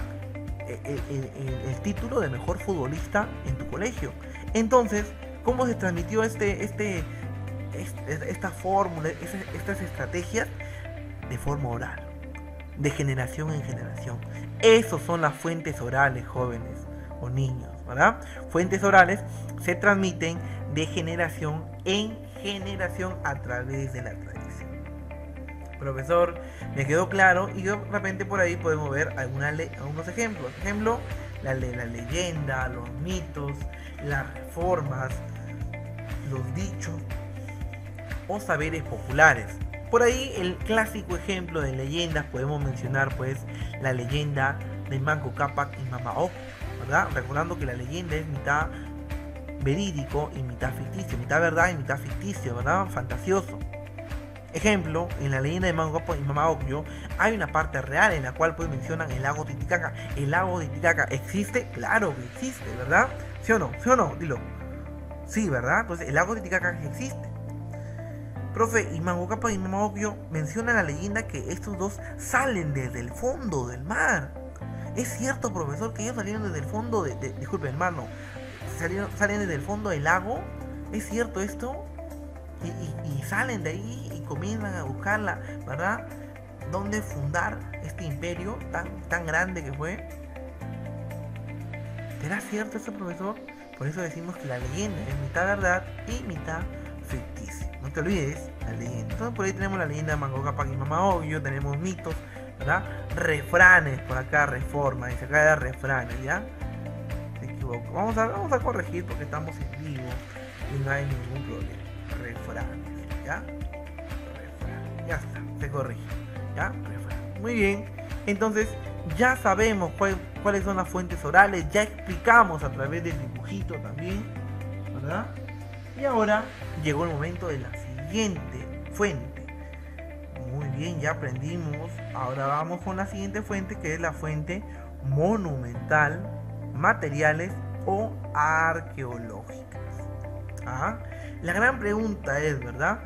el título de mejor futbolista en tu colegio. Entonces, ¿cómo se transmitió esta fórmula, estas estrategias? De forma oral, de generación en generación. Esos son las fuentes orales, jóvenes o niños, ¿verdad? Fuentes orales se transmiten de generación en generación a través de la tradición. Profesor, me quedó claro, y de repente por ahí podemos ver algunos ejemplos. Por ejemplo, la leyenda, los mitos, las reformas, los dichos o saberes populares. Por ahí el clásico ejemplo de leyendas podemos mencionar pues la leyenda de Manco Cápac y Mama Ojo, ¿verdad? Recordando que la leyenda es mitad verídico y mitad ficticio, mitad verdad y mitad ficticio, ¿verdad? Fantasioso. Ejemplo, en la leyenda de Manguapa y Mama Ocllo hay una parte real en la cual pues mencionan el lago Titicaca. ¿El lago Titicaca existe? Claro que existe, ¿verdad? ¿Sí o no? ¿Sí o no? Dilo. Sí, ¿verdad? Entonces el lago Titicaca existe. Profe, y Mango Cápac y Mama Ocllo mencionan la leyenda que estos dos salen desde el fondo del mar. ¿Es cierto, profesor, que ellos salieron desde el fondo disculpe, hermano, salen desde el fondo del lago? ¿Es cierto esto? Y salen de ahí y comienzan a buscarla, ¿verdad? ¿Dónde fundar este imperio tan grande que fue? ¿Será cierto eso, profesor? Por eso decimos que la leyenda es mitad verdad y mitad ficticio. No te olvides la leyenda. Entonces por ahí tenemos la leyenda de Mango Cápac y Mama Ocllo, tenemos mitos, ¿verdad? Refranes por acá, reforma, dice acá de refranes, ¿ya? Se equivoco. Vamos a corregir porque estamos en vivo y no hay ningún problema. Refranes, ¿ya? Refranes, ya está, se corrige, ¿ya? Refranes. Muy bien, entonces ya sabemos cuáles son las fuentes orales, ya explicamos a través del dibujito también, ¿verdad? Y ahora llegó el momento de la siguiente fuente. Muy bien, ya aprendimos. Ahora vamos con la siguiente fuente, que es la fuente monumental, materiales o arqueológicas. ¿Ah? La gran pregunta es, ¿verdad?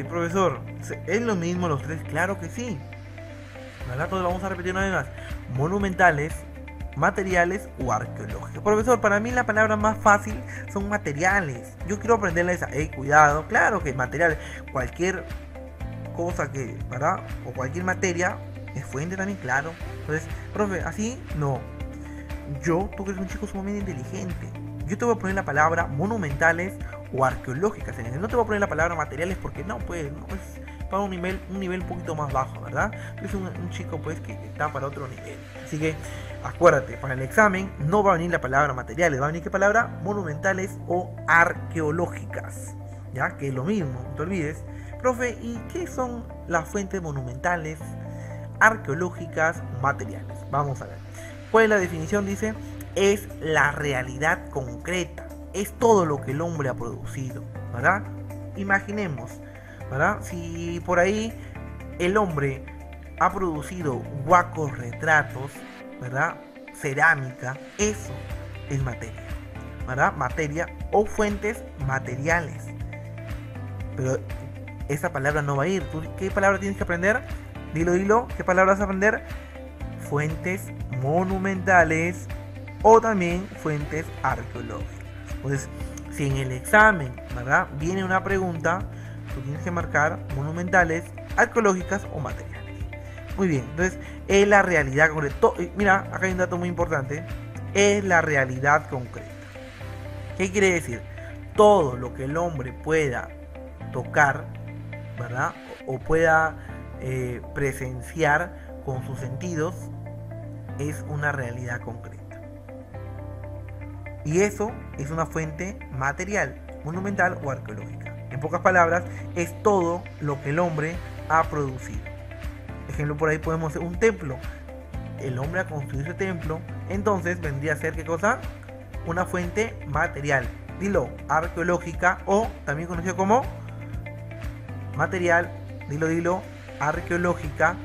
Profesor, ¿es lo mismo los tres? Claro que sí, ¿verdad? Entonces vamos a repetir una vez más. Monumentales, materiales o arqueológicos. Profesor, para mí la palabra más fácil son materiales. Yo quiero aprenderle esa. Cuidado, claro que materiales. Cualquier cosa que, ¿verdad? O cualquier materia es fuente también, claro. Entonces, profe, así no. Tú que eres un chico sumamente inteligente, yo te voy a poner la palabra monumentales o arqueológicas. No te voy a poner la palabra materiales porque no, pues, no es para un nivel un poquito más bajo, ¿verdad? Es un chico pues que está para otro nivel. Así que acuérdate, para el examen no va a venir la palabra materiales, va a venir ¿qué palabra? Monumentales o arqueológicas. ¿Ya? Que es lo mismo, no te olvides. Profe, ¿y qué son las fuentes monumentales, arqueológicas o materiales? Vamos a ver. ¿Cuál es la definición? Dice, es la realidad concreta, es todo lo que el hombre ha producido, ¿verdad? Imaginemos, ¿verdad? Si por ahí el hombre ha producido huacos retratos, ¿verdad? Cerámica, eso es materia, ¿verdad? Materia o fuentes materiales. Pero esa palabra no va a ir. ¿Tú qué palabra tienes que aprender? Dilo. ¿Qué palabra vas a aprender? Fuentes monumentales o también fuentes arqueológicas. Entonces, si en el examen, ¿verdad?, viene una pregunta, tú tienes que marcar monumentales, arqueológicas o materiales. Muy bien, entonces es la realidad concreta. Mira, acá hay un dato muy importante. Es la realidad concreta. ¿Qué quiere decir? Todo lo que el hombre pueda tocar, ¿verdad?, o pueda presenciar con sus sentidos, es una realidad concreta. Y eso es una fuente material, monumental o arqueológica. En pocas palabras, es todo lo que el hombre ha producido. Ejemplo, por ahí podemos hacer un templo. El hombre ha construido ese templo, entonces vendría a ser ¿qué cosa? Una fuente material. Dilo, arqueológica o también conocido como material. Dilo, arqueológica.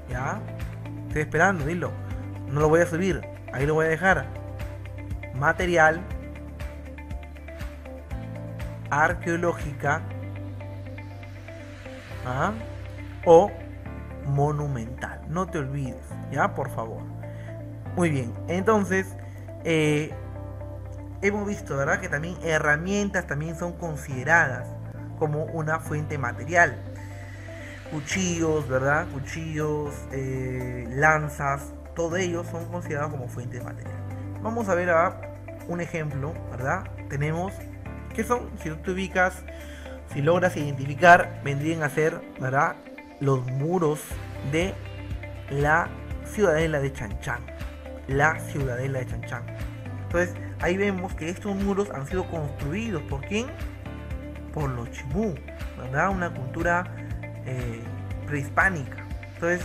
Ya, estoy esperando, dilo. No lo voy a subir, ahí lo voy a dejar. Material, arqueológica, o monumental. No te olvides, ya, por favor. Muy bien, entonces hemos visto, ¿verdad?, que también herramientas también son consideradas como una fuente material. Cuchillos, ¿verdad? Cuchillos, lanzas, todos ellos son considerados como fuentes materiales. Vamos a ver un ejemplo, ¿verdad? Tenemos, ¿qué son? Si tú te ubicas, si logras identificar, vendrían a ser, ¿verdad?, los muros de la ciudadela de Chanchán. La ciudadela de Chanchán. Entonces, ahí vemos que estos muros han sido construidos ¿por quién? Por los chimú, ¿verdad? Una cultura prehispánica. Entonces,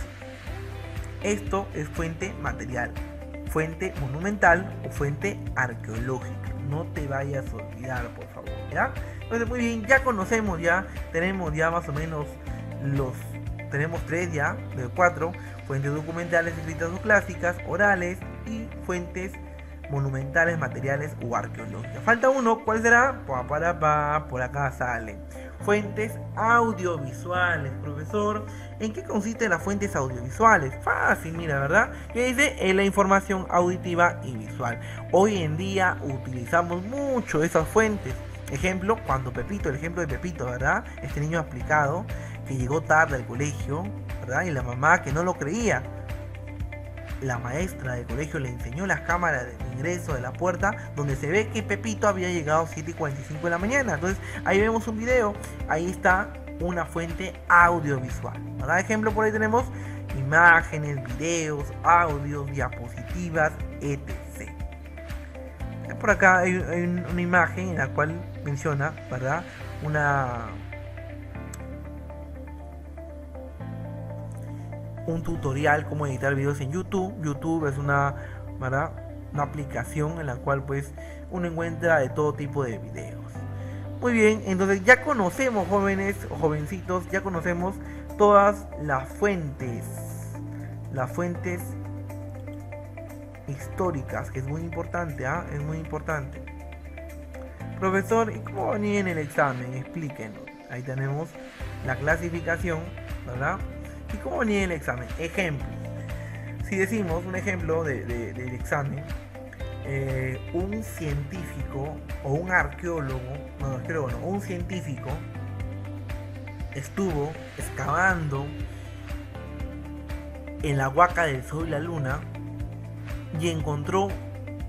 esto es fuente material. fuente monumental o fuente arqueológica. No te vayas a olvidar, por favor, ¿ya? Entonces, muy bien, ya conocemos, ya tenemos ya más o menos tenemos 3 ya, de 4, fuentes documentales escritas o clásicas, orales y fuentes monumentales, materiales o arqueológicas. Falta uno, ¿cuál será? Por acá sale. Fuentes audiovisuales, profesor. ¿En qué consisten las fuentes audiovisuales? Fácil, mira, ¿verdad? Que dice en la información auditiva y visual. Hoy en día utilizamos mucho esas fuentes. Ejemplo, el ejemplo de Pepito, ¿verdad? Este niño aplicado que llegó tarde al colegio, ¿verdad? Y la mamá que no lo creía. La maestra del colegio le enseñó las cámaras de ingreso de la puerta donde se ve que Pepito había llegado a 7:45 de la mañana. Entonces ahí vemos un video, ahí está una fuente audiovisual, ¿verdad? Ejemplo, por ahí tenemos imágenes, videos, audios, diapositivas, etc. Por acá hay una imagen en la cual menciona, ¿verdad? Un tutorial cómo editar videos en YouTube. YouTube es ¿verdad? Una aplicación en la cual pues uno encuentra de todo tipo de videos. Muy bien, entonces ya conocemos, jóvenes o jovencitos, ya conocemos todas las fuentes históricas, que es muy importante, es muy importante. Profesor, ¿y cómo venía en el examen? Explíquenos. Ahí tenemos la clasificación, ¿verdad? ¿Y cómo venía el examen? Ejemplo. Si decimos un ejemplo del examen, un científico o un un científico estuvo excavando en la Huaca del Sol y la Luna y encontró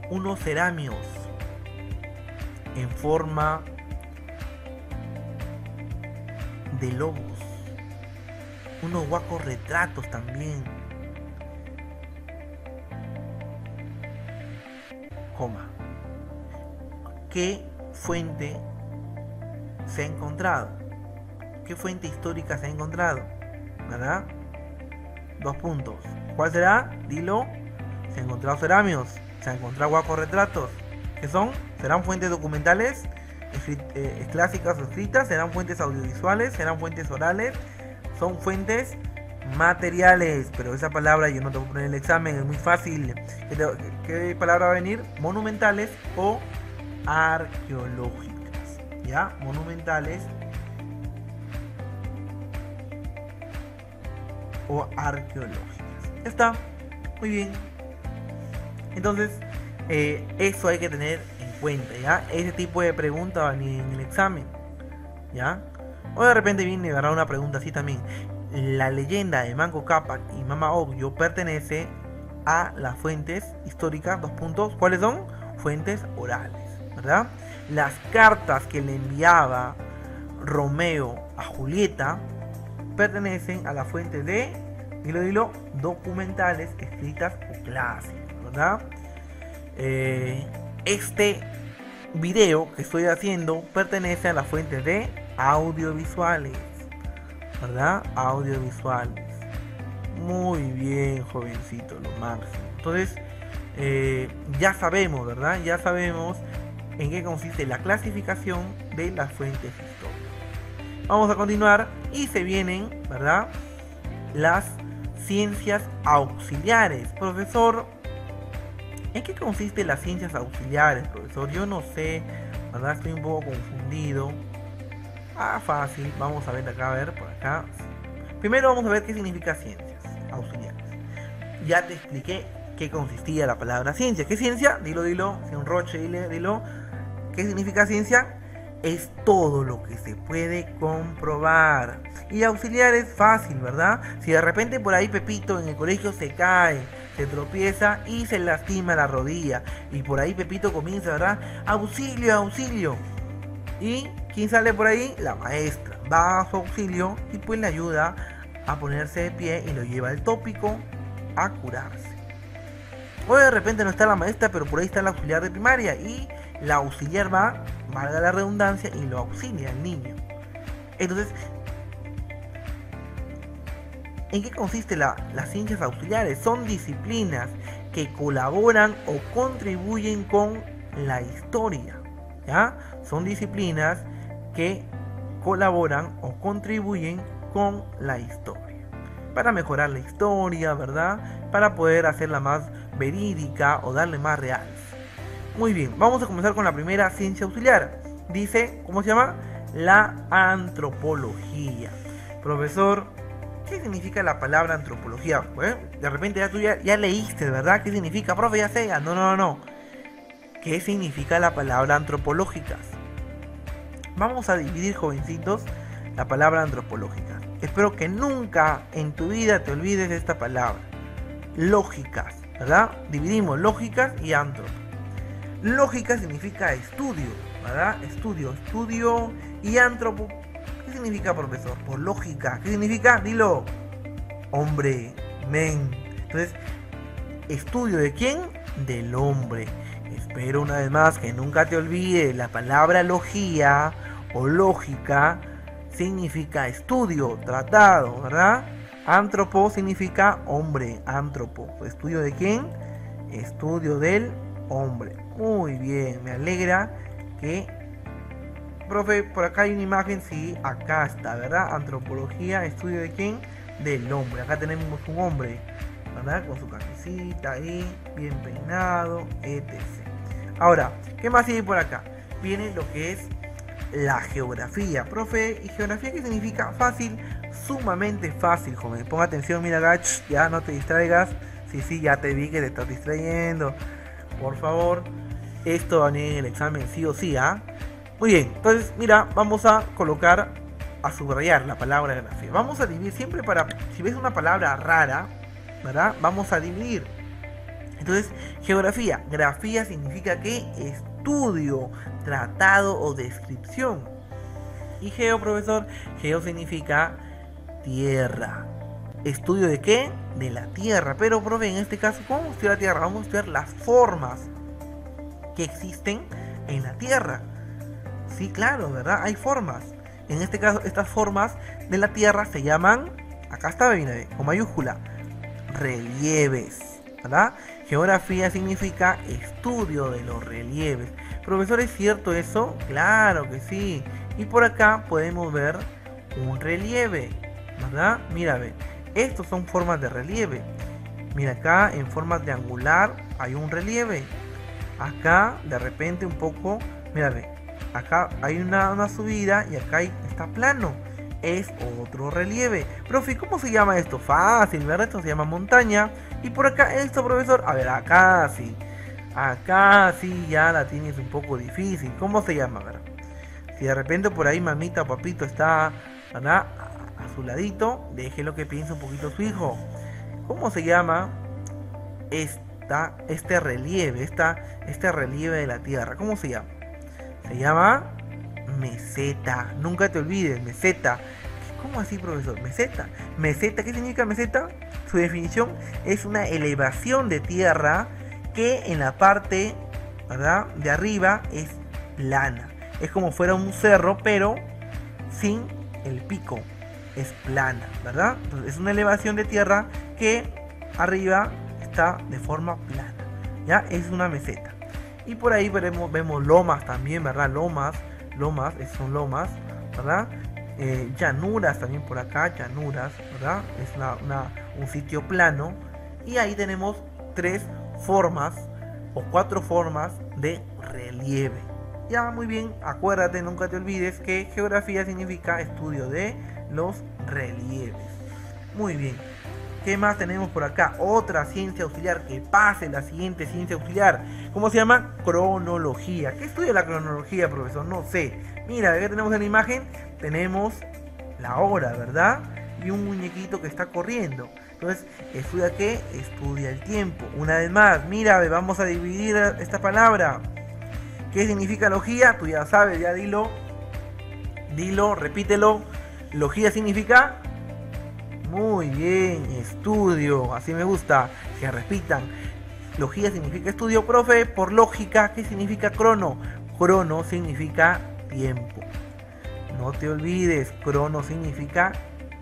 unos cerámicos en forma de lobos, unos guacos retratos también, ¿qué fuente se ha encontrado? ¿Qué fuente histórica se ha encontrado? ¿Verdad? 2 puntos. ¿Cuál será? Dilo. Se han encontrado cerámicos, se han encontrado guacos retratos. ¿Qué son? ¿Serán fuentes documentales, clásicas o escritas? ¿Serán fuentes audiovisuales? ¿Serán fuentes orales? Son fuentes materiales, pero esa palabra yo no te voy a poner en el examen, es muy fácil. ¿Qué palabra va a venir? Monumentales o arqueológicas, ¿ya? Monumentales o arqueológicas. Ya está, muy bien. Entonces, eso hay que tener en cuenta, ¿ya? Ese tipo de pregunta va a venir en el examen, ¿ya? O de repente viene a dar una pregunta así también. La leyenda de Manco Cápac y Mama Ocllo pertenece a las fuentes históricas, 2 puntos. ¿Cuáles son? Fuentes orales, ¿verdad? Las cartas que le enviaba Romeo a Julieta pertenecen a la fuente de, dilo, documentales, escritas o clásicas, ¿verdad? Este video que estoy haciendo pertenece a la fuente de audiovisuales, ¿verdad? Audiovisuales. Muy bien, jovencito, lo máximo. Entonces, ya sabemos, ¿verdad? Ya sabemos en qué consiste la clasificación de las fuentes históricas. Vamos a continuar y se vienen, ¿verdad? Las ciencias auxiliares. Profesor, ¿en qué consisten las ciencias auxiliares, profesor? Yo no sé, ¿verdad? Estoy un poco confundido. Fácil, vamos a ver acá, por acá. Primero vamos a ver qué significa ciencias auxiliares. Ya te expliqué qué consistía la palabra ciencia. ¿Qué ciencia? Dilo, si un roche, dilo. ¿Qué significa ciencia? Es todo lo que se puede comprobar. Y auxiliar es fácil, ¿verdad? Si de repente por ahí Pepito en el colegio se cae, se tropieza y se lastima la rodilla, y por ahí Pepito comienza, ¿verdad? Auxilio, auxilio. ¿Y quién sale por ahí? La maestra. Va a su auxilio y pues le ayuda a ponerse de pie y lo lleva al tópico a curarse. O de repente no está la maestra, pero por ahí está el auxiliar de primaria y la auxiliar va, valga la redundancia, y lo auxilia al niño. Entonces, ¿en qué consiste las ciencias auxiliares? Son disciplinas que colaboran o contribuyen con la historia, ¿ya? Son disciplinas que colaboran o contribuyen con la historia para mejorar la historia, ¿verdad? Para poder hacerla más verídica o darle más reales. Muy bien, vamos a comenzar con la primera ciencia auxiliar. Dice, ¿cómo se llama? La antropología. Profesor, ¿qué significa la palabra antropología? De repente ya tú ya leíste, ¿verdad? ¿Qué significa? Profe, ya sé. No. ¿Qué significa la palabra antropológicas? Vamos a dividir, jovencitos, la palabra antropológica. Espero que nunca en tu vida te olvides de esta palabra. Lógicas, ¿verdad? Dividimos lógicas y antropo. Lógica significa estudio, ¿verdad? Estudio y antropo. ¿Qué significa, profesor? Por lógica. ¿Qué significa? Dilo. Hombre, men. Entonces, ¿estudio de quién? Del hombre. Espero una vez más que nunca te olvides. La palabra logía o lógica significa estudio, tratado, ¿verdad? Antropo significa hombre, antropo. ¿Estudio de quién? Estudio del hombre. Muy bien, me alegra que... Profe, por acá hay una imagen, sí, acá está, ¿verdad? Antropología, estudio de quién? Del hombre. Acá tenemos un hombre, ¿verdad? Con su camisita ahí, bien peinado, etc. Ahora, ¿qué más sigue por acá? Viene lo que es la geografía. Profe, ¿y geografía qué significa? Fácil, sumamente fácil, joven. Ponga atención, mira acá, ya no te distraigas. Sí, ya te vi que te estás distrayendo. Por favor, esto va a venir en el examen sí o sí, ¿ah? Muy bien, entonces, mira, vamos a colocar, a subrayar la palabra geografía. Vamos a dividir siempre para, si ves una palabra rara, ¿verdad? Vamos a dividir. Entonces, geografía. Grafía significa que estudio, tratado o descripción. Y geo, profesor, geo significa tierra. ¿Estudio de qué? De la tierra. Pero, profe, en este caso, ¿cómo vamos a estudiar la tierra? Vamos a estudiar las formas que existen en la tierra. Sí, claro, ¿verdad? Hay formas. En este caso, estas formas de la tierra se llaman, acá está, viene con mayúscula, relieves, ¿verdad? Geografía significa estudio de los relieves. Profesor, ¿es cierto eso? Claro que sí. Y por acá podemos ver un relieve, ¿verdad? Mira, ve. Estos son formas de relieve. Mira, acá en forma triangular hay un relieve. Acá, de repente, un poco, mira, ve. Acá hay una subida y acá está plano. Es otro relieve. Profe, ¿cómo se llama esto? Fácil, ¿verdad? Esto se llama montaña. Y por acá esto, profesor. A ver, acá sí. Acá sí ya la tienes un poco difícil. ¿Cómo se llama? ¿Verdad? Si de repente por ahí mamita o papito está, ¿verdad?, a su ladito, déjelo que piense un poquito su hijo. ¿Cómo se llama este relieve? Este relieve de la tierra. ¿Cómo se llama? Se llama meseta. Nunca te olvides, meseta. ¿Cómo así, profesor? Meseta. Meseta, ¿qué significa meseta? Su definición es una elevación de tierra que en la parte, ¿verdad?, de arriba es plana. Es como fuera un cerro, pero sin el pico. Es plana, ¿verdad? Entonces es una elevación de tierra que arriba está de forma plana. ¿Ya? Es una meseta. Y por ahí vemos lomas también, ¿verdad? Lomas, son lomas, ¿verdad? Llanuras también por acá, llanuras, ¿verdad? Es un sitio plano. Y ahí tenemos 3 formas o 4 formas de relieve. Ya, muy bien, acuérdate, nunca te olvides que geografía significa estudio de los relieves. Muy bien. ¿Qué más tenemos por acá? Otra ciencia auxiliar. Que pase la siguiente ciencia auxiliar. ¿Cómo se llama? Cronología. ¿Qué estudia la cronología, profesor? No sé. Mira, ¿qué tenemos en la imagen? Tenemos la hora, ¿verdad? Y un muñequito que está corriendo. Entonces, ¿estudia qué? Estudia el tiempo. Una vez más, mira, vamos a dividir esta palabra. ¿Qué significa logía? Tú ya sabes, ya dilo. Dilo, repítelo. Logía significa... Muy bien, estudio, así me gusta, que repitan. Logía significa estudio, profe. Por lógica, ¿qué significa crono? Crono significa tiempo. No te olvides, crono significa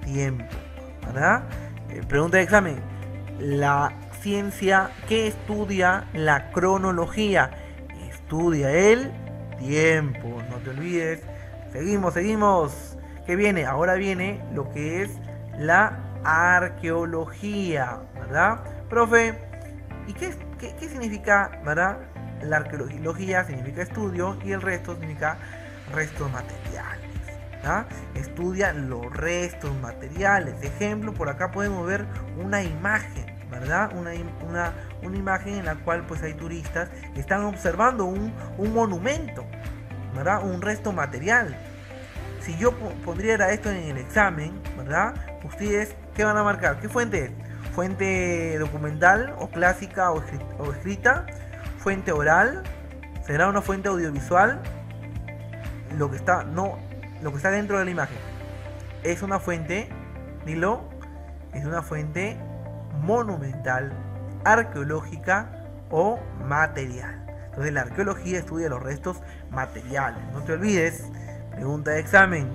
tiempo, ¿verdad? Pregunta de examen. La ciencia que estudia la cronología. Estudia el tiempo, no te olvides. Seguimos. ¿Qué viene? Ahora viene lo que es la arqueología, ¿verdad? Profe, ¿y qué significa, verdad? La arqueología significa estudio y el resto significa restos materiales, ¿verdad? Estudia los restos materiales. Ejemplo, por acá podemos ver una imagen, ¿verdad? Una imagen en la cual pues hay turistas que están observando un monumento, ¿verdad? Un resto material. Si yo pondría esto en el examen, ¿verdad? Ustedes, ¿qué van a marcar? ¿Qué fuente es? ¿Fuente documental o clásica o escrita? ¿Fuente oral? ¿Será una fuente audiovisual? Lo que está dentro de la imagen. Es una fuente, dilo, es una fuente monumental, arqueológica o material. Entonces la arqueología estudia los restos materiales. No te olvides. Pregunta de examen.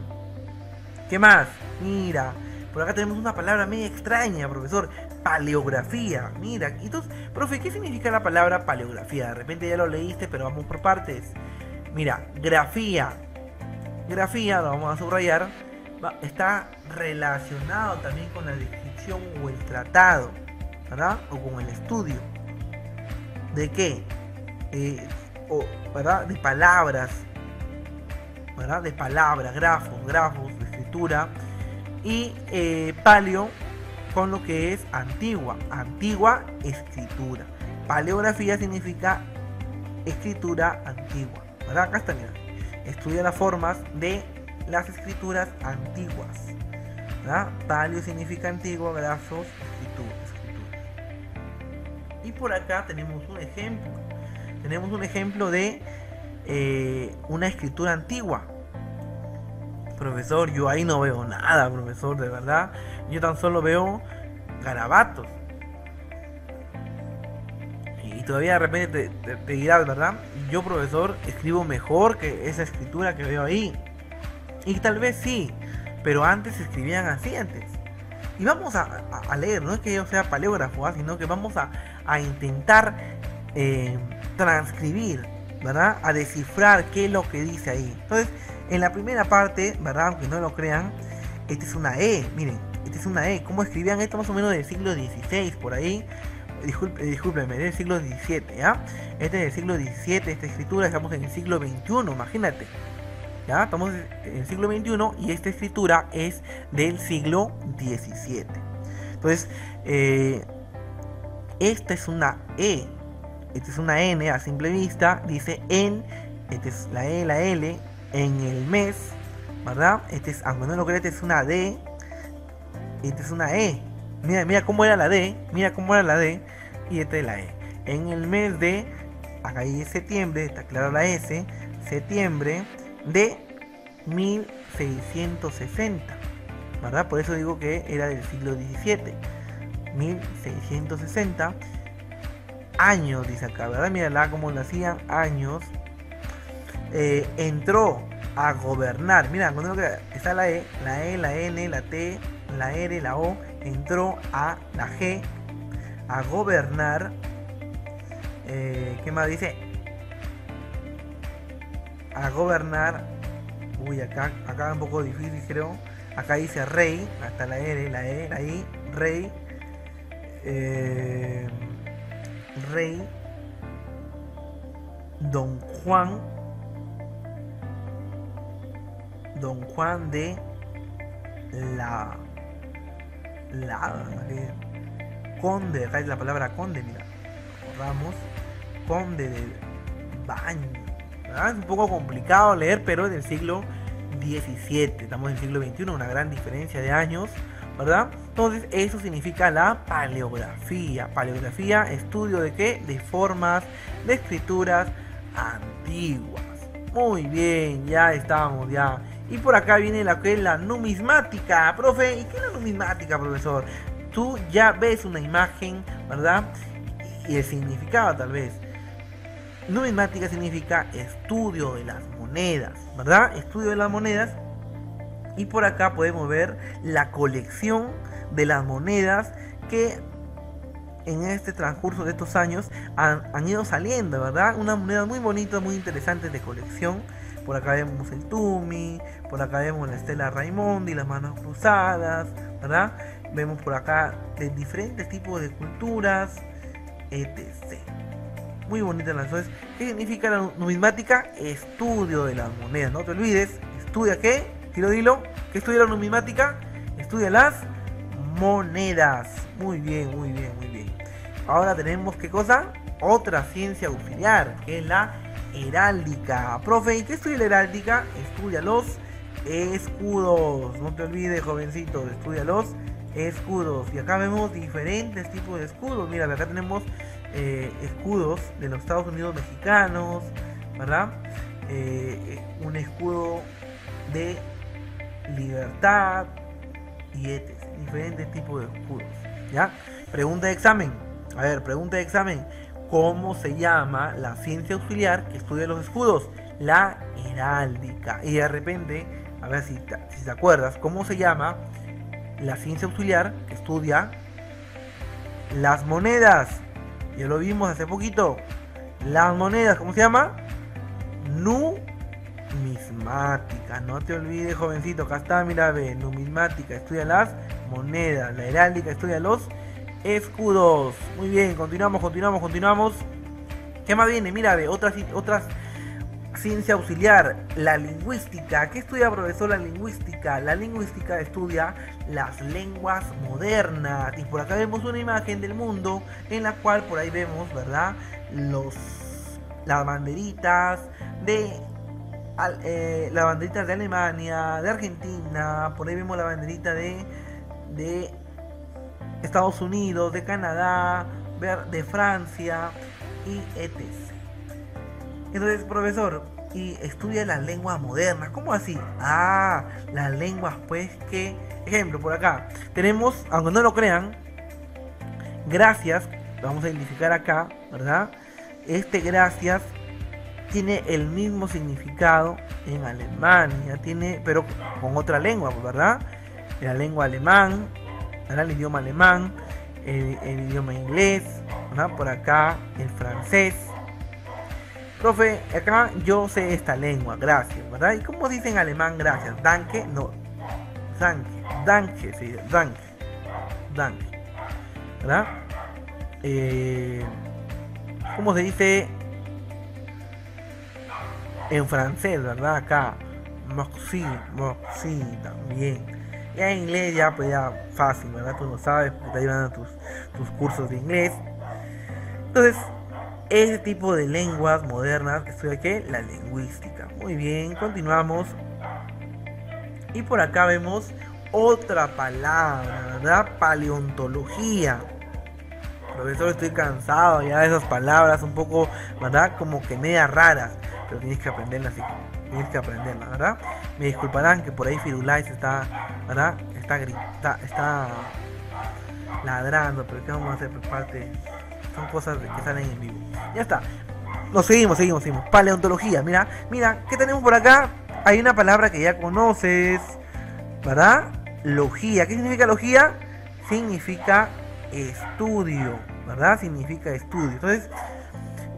¿Qué más? Mira, por acá tenemos una palabra medio extraña, profesor. Paleografía. Mira, entonces, profe, ¿qué significa la palabra paleografía? De repente ya lo leíste, pero vamos por partes. Mira, grafía. Grafía, lo vamos a subrayar. Está relacionado también con la descripción o el tratado, ¿verdad? O con el estudio. ¿De qué? ¿Verdad? De palabras, ¿verdad? De palabras, grafos, de escritura. Y paleo con lo que es antigua escritura. Paleografía significa escritura antigua, ¿verdad? Acá está, mira. Estudia las formas de las escrituras antiguas, ¿verdad? Paleo significa antiguo, grafos, escritura. Y por acá tenemos un ejemplo. Tenemos un ejemplo de una escritura antigua. Profesor, yo ahí no veo nada, profesor, de verdad. Yo tan solo veo garabatos. Y todavía de repente te dirás, ¿verdad? Yo, profesor, escribo mejor que esa escritura que veo ahí. Y tal vez sí, pero antes escribían así antes. Y vamos a leer, no es que yo sea paleógrafo, sino que vamos a intentar transcribir, ¿verdad? A descifrar qué es lo que dice ahí. Entonces, en la primera parte, ¿verdad? Aunque no lo crean, esta es una E, miren, esta es una E. ¿Cómo escribían esto? Más o menos del siglo XVI, por ahí. Discúlpenme, del siglo XVII, ¿ya? Este es del siglo XVII, esta escritura, estamos en el siglo XXI, imagínate. ¿Ya? Estamos en el siglo XXI y esta escritura es del siglo XVII. Entonces, esta es una E. Esta es una N a simple vista, dice en, esta es la E, la L, en el mes, ¿verdad? Este es, aunque no lo creas, esta es una D, esta es una E. Mira cómo era la D, y esta es la E. En el mes de, acá hay septiembre, está claro la S, septiembre de 1660, ¿verdad? Por eso digo que era del siglo XVII, 1660. Años, dice acá, ¿verdad? Mírala cómo lo hacían, años. Entró a gobernar. Mira, cuando está la E, la N, la T, la R, la O. Entró a la G, a gobernar. ¿Qué más dice? A gobernar. Uy, acá un poco difícil, creo. Acá dice rey, hasta la R, la E, la I, rey. Rey Don Juan de la conde, acá es la palabra conde, mira, borramos, conde de Baño, ¿verdad? Es un poco complicado leer, pero es del siglo XVII, estamos en el siglo XXI, una gran diferencia de años, ¿verdad? Entonces eso significa la paleografía. Paleografía, estudio de qué? De formas, de escrituras antiguas. Muy bien, ya estamos, ya. Y por acá viene la que es la numismática, profe. ¿Y qué es la numismática, profesor? Tú ya ves una imagen, ¿verdad? Y el significado tal vez. Numismática significa estudio de las monedas, ¿verdad? Estudio de las monedas. Y por acá podemos ver la colección de las monedas que en este transcurso de estos años han ido saliendo, ¿verdad? Unas monedas muy bonitas, muy interesantes de colección. Por acá vemos el Tumi, por acá vemos la Estela Raimondi, las manos cruzadas, ¿verdad? Vemos por acá de diferentes tipos de culturas, etc. Muy bonitas las cosas. ¿Qué significa la numismática? Estudio de las monedas. No te olvides, ¿estudia qué? Dilo. ¿Qué estudia la numismática? Estudia las monedas. Muy bien. Ahora tenemos, ¿qué cosa? Otra ciencia auxiliar, que es la heráldica. Profe, ¿y qué estudia la heráldica? Estudia los escudos. No te olvides, jovencito, estudia los escudos. Y acá vemos diferentes tipos de escudos. Mira, acá tenemos escudos de los Estados Unidos mexicanos, ¿verdad? Un escudo de libertad y etc. Diferentes tipos de escudos, ¿ya? Pregunta de examen. A ver, pregunta de examen. ¿Cómo se llama la ciencia auxiliar que estudia los escudos? La heráldica. Y de repente, a ver si te acuerdas, ¿cómo se llama la ciencia auxiliar que estudia las monedas? Ya lo vimos hace poquito. Las monedas, ¿cómo se llama? Numismática. No te olvides, jovencito. Acá está, mira, ve. Numismática estudia las monedas. La heráldica estudia los escudos. Muy bien, continuamos. ¿Qué más viene? Mira, ve, otras ciencia auxiliar, la lingüística. ¿Qué estudia, profesor, la lingüística? La lingüística estudia las lenguas modernas. Y por acá vemos una imagen del mundo en la cual por ahí vemos, ¿verdad? Las banderitas de Alemania, de Argentina. Por ahí vemos la banderita de Estados Unidos, de Canadá, de Francia y etc. Entonces, profesor, y estudia las lenguas modernas. ¿Cómo así? Las lenguas, pues, que... Ejemplo, por acá tenemos, aunque no lo crean, gracias, vamos a identificar acá, ¿verdad? Gracias tiene el mismo significado en Alemania, pero con otra lengua, ¿verdad? La lengua alemán, ¿verdad? El idioma alemán, el idioma inglés, ¿verdad? Por acá el francés. Profe, acá yo sé esta lengua, gracias, ¿verdad? ¿Y cómo dicen en alemán gracias? Danke, no, danke, sí, danke, ¿verdad? ¿Cómo se dice en francés, verdad? Acá, merci también. Ya en inglés pues ya fácil, ¿verdad? Tú lo sabes, porque te ayudan a tus cursos de inglés. Entonces, ese tipo de lenguas modernas que estudia aquí, la lingüística. Muy bien, continuamos. Y por acá vemos otra palabra, ¿verdad? Paleontología. Profesor, estoy cansado ya de esas palabras, un poco, ¿verdad? Como que media raras, pero tienes que aprenderlas, ¿verdad? Me disculparán que por ahí Firulais está, ¿verdad? Está ladrando, pero ¿qué vamos a hacer? Por parte, son cosas que salen en vivo. Ya está. Nos seguimos. Paleontología, mira, ¿qué tenemos por acá? Hay una palabra que ya conoces, ¿verdad? Logía. ¿Qué significa logía? Significa estudio, ¿verdad? Significa estudio. Entonces,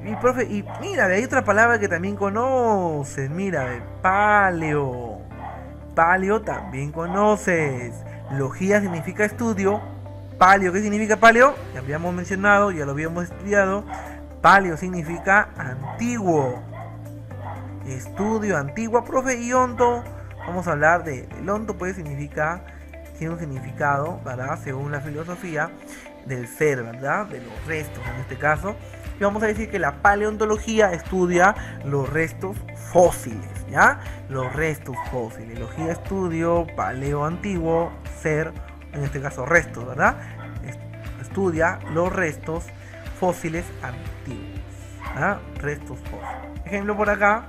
y profe, y mira, hay otra palabra que también conoces, mira, paleo. Paleo también conoces. Logía significa estudio. Paleo, ¿qué significa paleo? Ya habíamos mencionado, ya lo habíamos estudiado. Paleo significa antiguo. Estudio antiguo, profe. Y hondo, vamos a hablar el hondo, pues tiene un significado, ¿verdad? Según la filosofía del ser, ¿verdad? De los restos, en este caso. Y vamos a decir que la paleontología estudia los restos fósiles, ¿ya? Los restos fósiles. Logía, estudio, paleo, antiguo, ser, en este caso restos, ¿verdad? Estudia los restos fósiles antiguos, ¿verdad? Restos fósiles. Ejemplo, por acá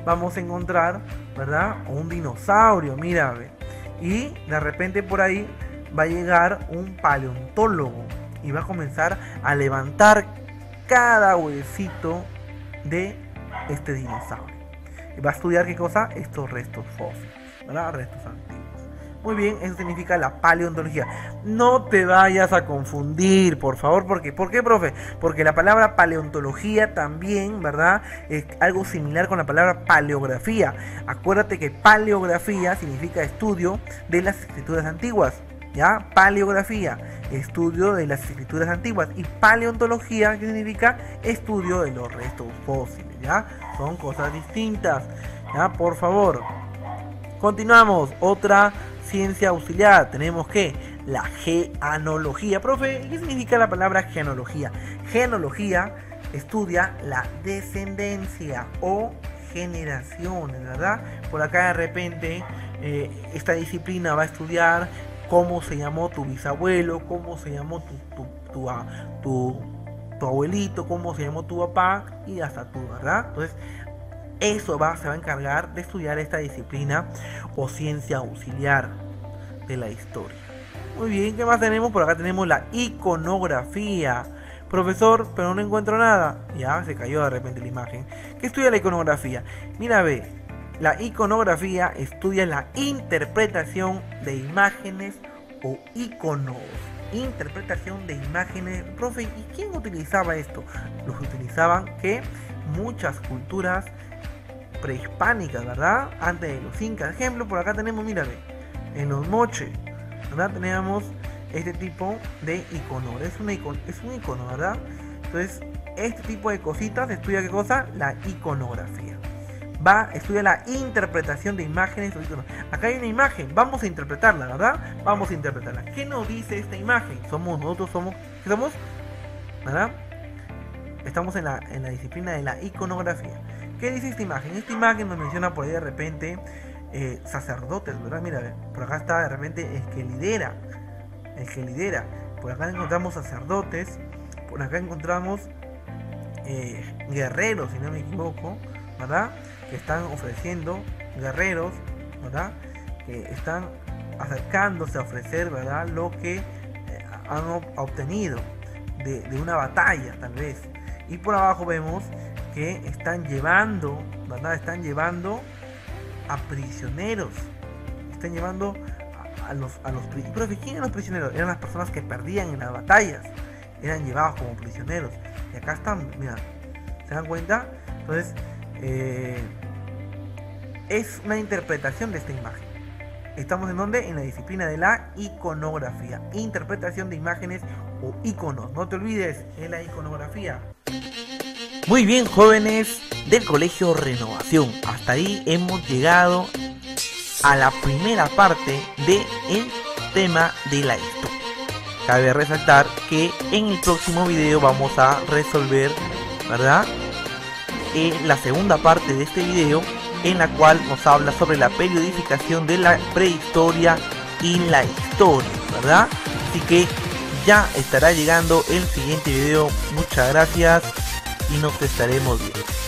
vamos a encontrar, ¿verdad? Un dinosaurio, mira, y de repente por ahí va a llegar un paleontólogo y va a comenzar a levantar cada huesito de este dinosaurio. Y va a estudiar qué cosa, estos restos fósiles, ¿verdad? Restos antiguos. Muy bien, eso significa la paleontología. No te vayas a confundir, por favor, ¿por qué, profe? Porque la palabra paleontología también, ¿verdad? Es algo similar con la palabra paleografía. Acuérdate que paleografía significa estudio de las escrituras antiguas, ¿ya? Paleografía, estudio de las escrituras antiguas. Y paleontología, que significa estudio de los restos fósiles, ¿ya? Son cosas distintas, ¿ya? Por favor. Continuamos, otra ciencia auxiliar, tenemos que la genealogía. Profe, ¿qué significa la palabra genealogía? Genealogía estudia la descendencia o generaciones, ¿verdad? Por acá de repente esta disciplina va a estudiar cómo se llamó tu bisabuelo, cómo se llamó tu abuelito, cómo se llamó tu papá y hasta tú, ¿verdad? Entonces eso se va a encargar de estudiar esta disciplina o ciencia auxiliar de la historia. Muy bien, ¿qué más tenemos? Por acá tenemos la iconografía. Profesor, pero no encuentro nada. Ya, se cayó de repente la imagen. ¿Qué estudia la iconografía? Mira, ve, la iconografía estudia la interpretación de imágenes o iconos. Interpretación de imágenes. Profe, ¿y quién utilizaba esto? Los utilizaban que muchas culturas prehispánicas, ¿verdad? Antes de los incas. Ejemplo, por acá tenemos, mírame, en los moches, ¿verdad? Tenemos este tipo de icono. Es un icono, ¿verdad? Entonces, este tipo de cositas estudia ¿qué cosa? La iconografía. Estudia la interpretación de imágenes o iconos. Acá hay una imagen, vamos a interpretarla, ¿verdad? Vamos a interpretarla. ¿Qué nos dice esta imagen? ¿Qué somos? ¿Verdad? Estamos en la disciplina de la iconografía. ¿Qué dice esta imagen? Esta imagen nos menciona por ahí de repente sacerdotes, ¿verdad? Mira, por acá está de repente el que lidera. Por acá encontramos sacerdotes. Por acá encontramos guerreros, si no me equivoco, ¿verdad? Que están ofreciendo, guerreros, ¿verdad? Que están acercándose a ofrecer, ¿verdad? Lo que han obtenido de una batalla, tal vez. Y por abajo vemos que están llevando, ¿verdad? Están llevando a prisioneros. Están llevando a los prisioneros. Pero ¿quién eran los prisioneros? Eran las personas que perdían en las batallas. Eran llevados como prisioneros. Y acá están, mira, ¿se dan cuenta? Entonces, es una interpretación de esta imagen. Estamos en donde? En la disciplina de la iconografía. Interpretación de imágenes o iconos. No te olvides, en la iconografía. Muy bien, jóvenes del Colegio Renovación. Hasta ahí hemos llegado a la primera parte del tema de la historia. Cabe resaltar que en el próximo video vamos a resolver, ¿verdad? La segunda parte de este video, en la cual nos habla sobre la periodificación de la prehistoria y la historia, ¿verdad? Así que ya estará llegando el siguiente video. Muchas gracias y nos estaremos viendo.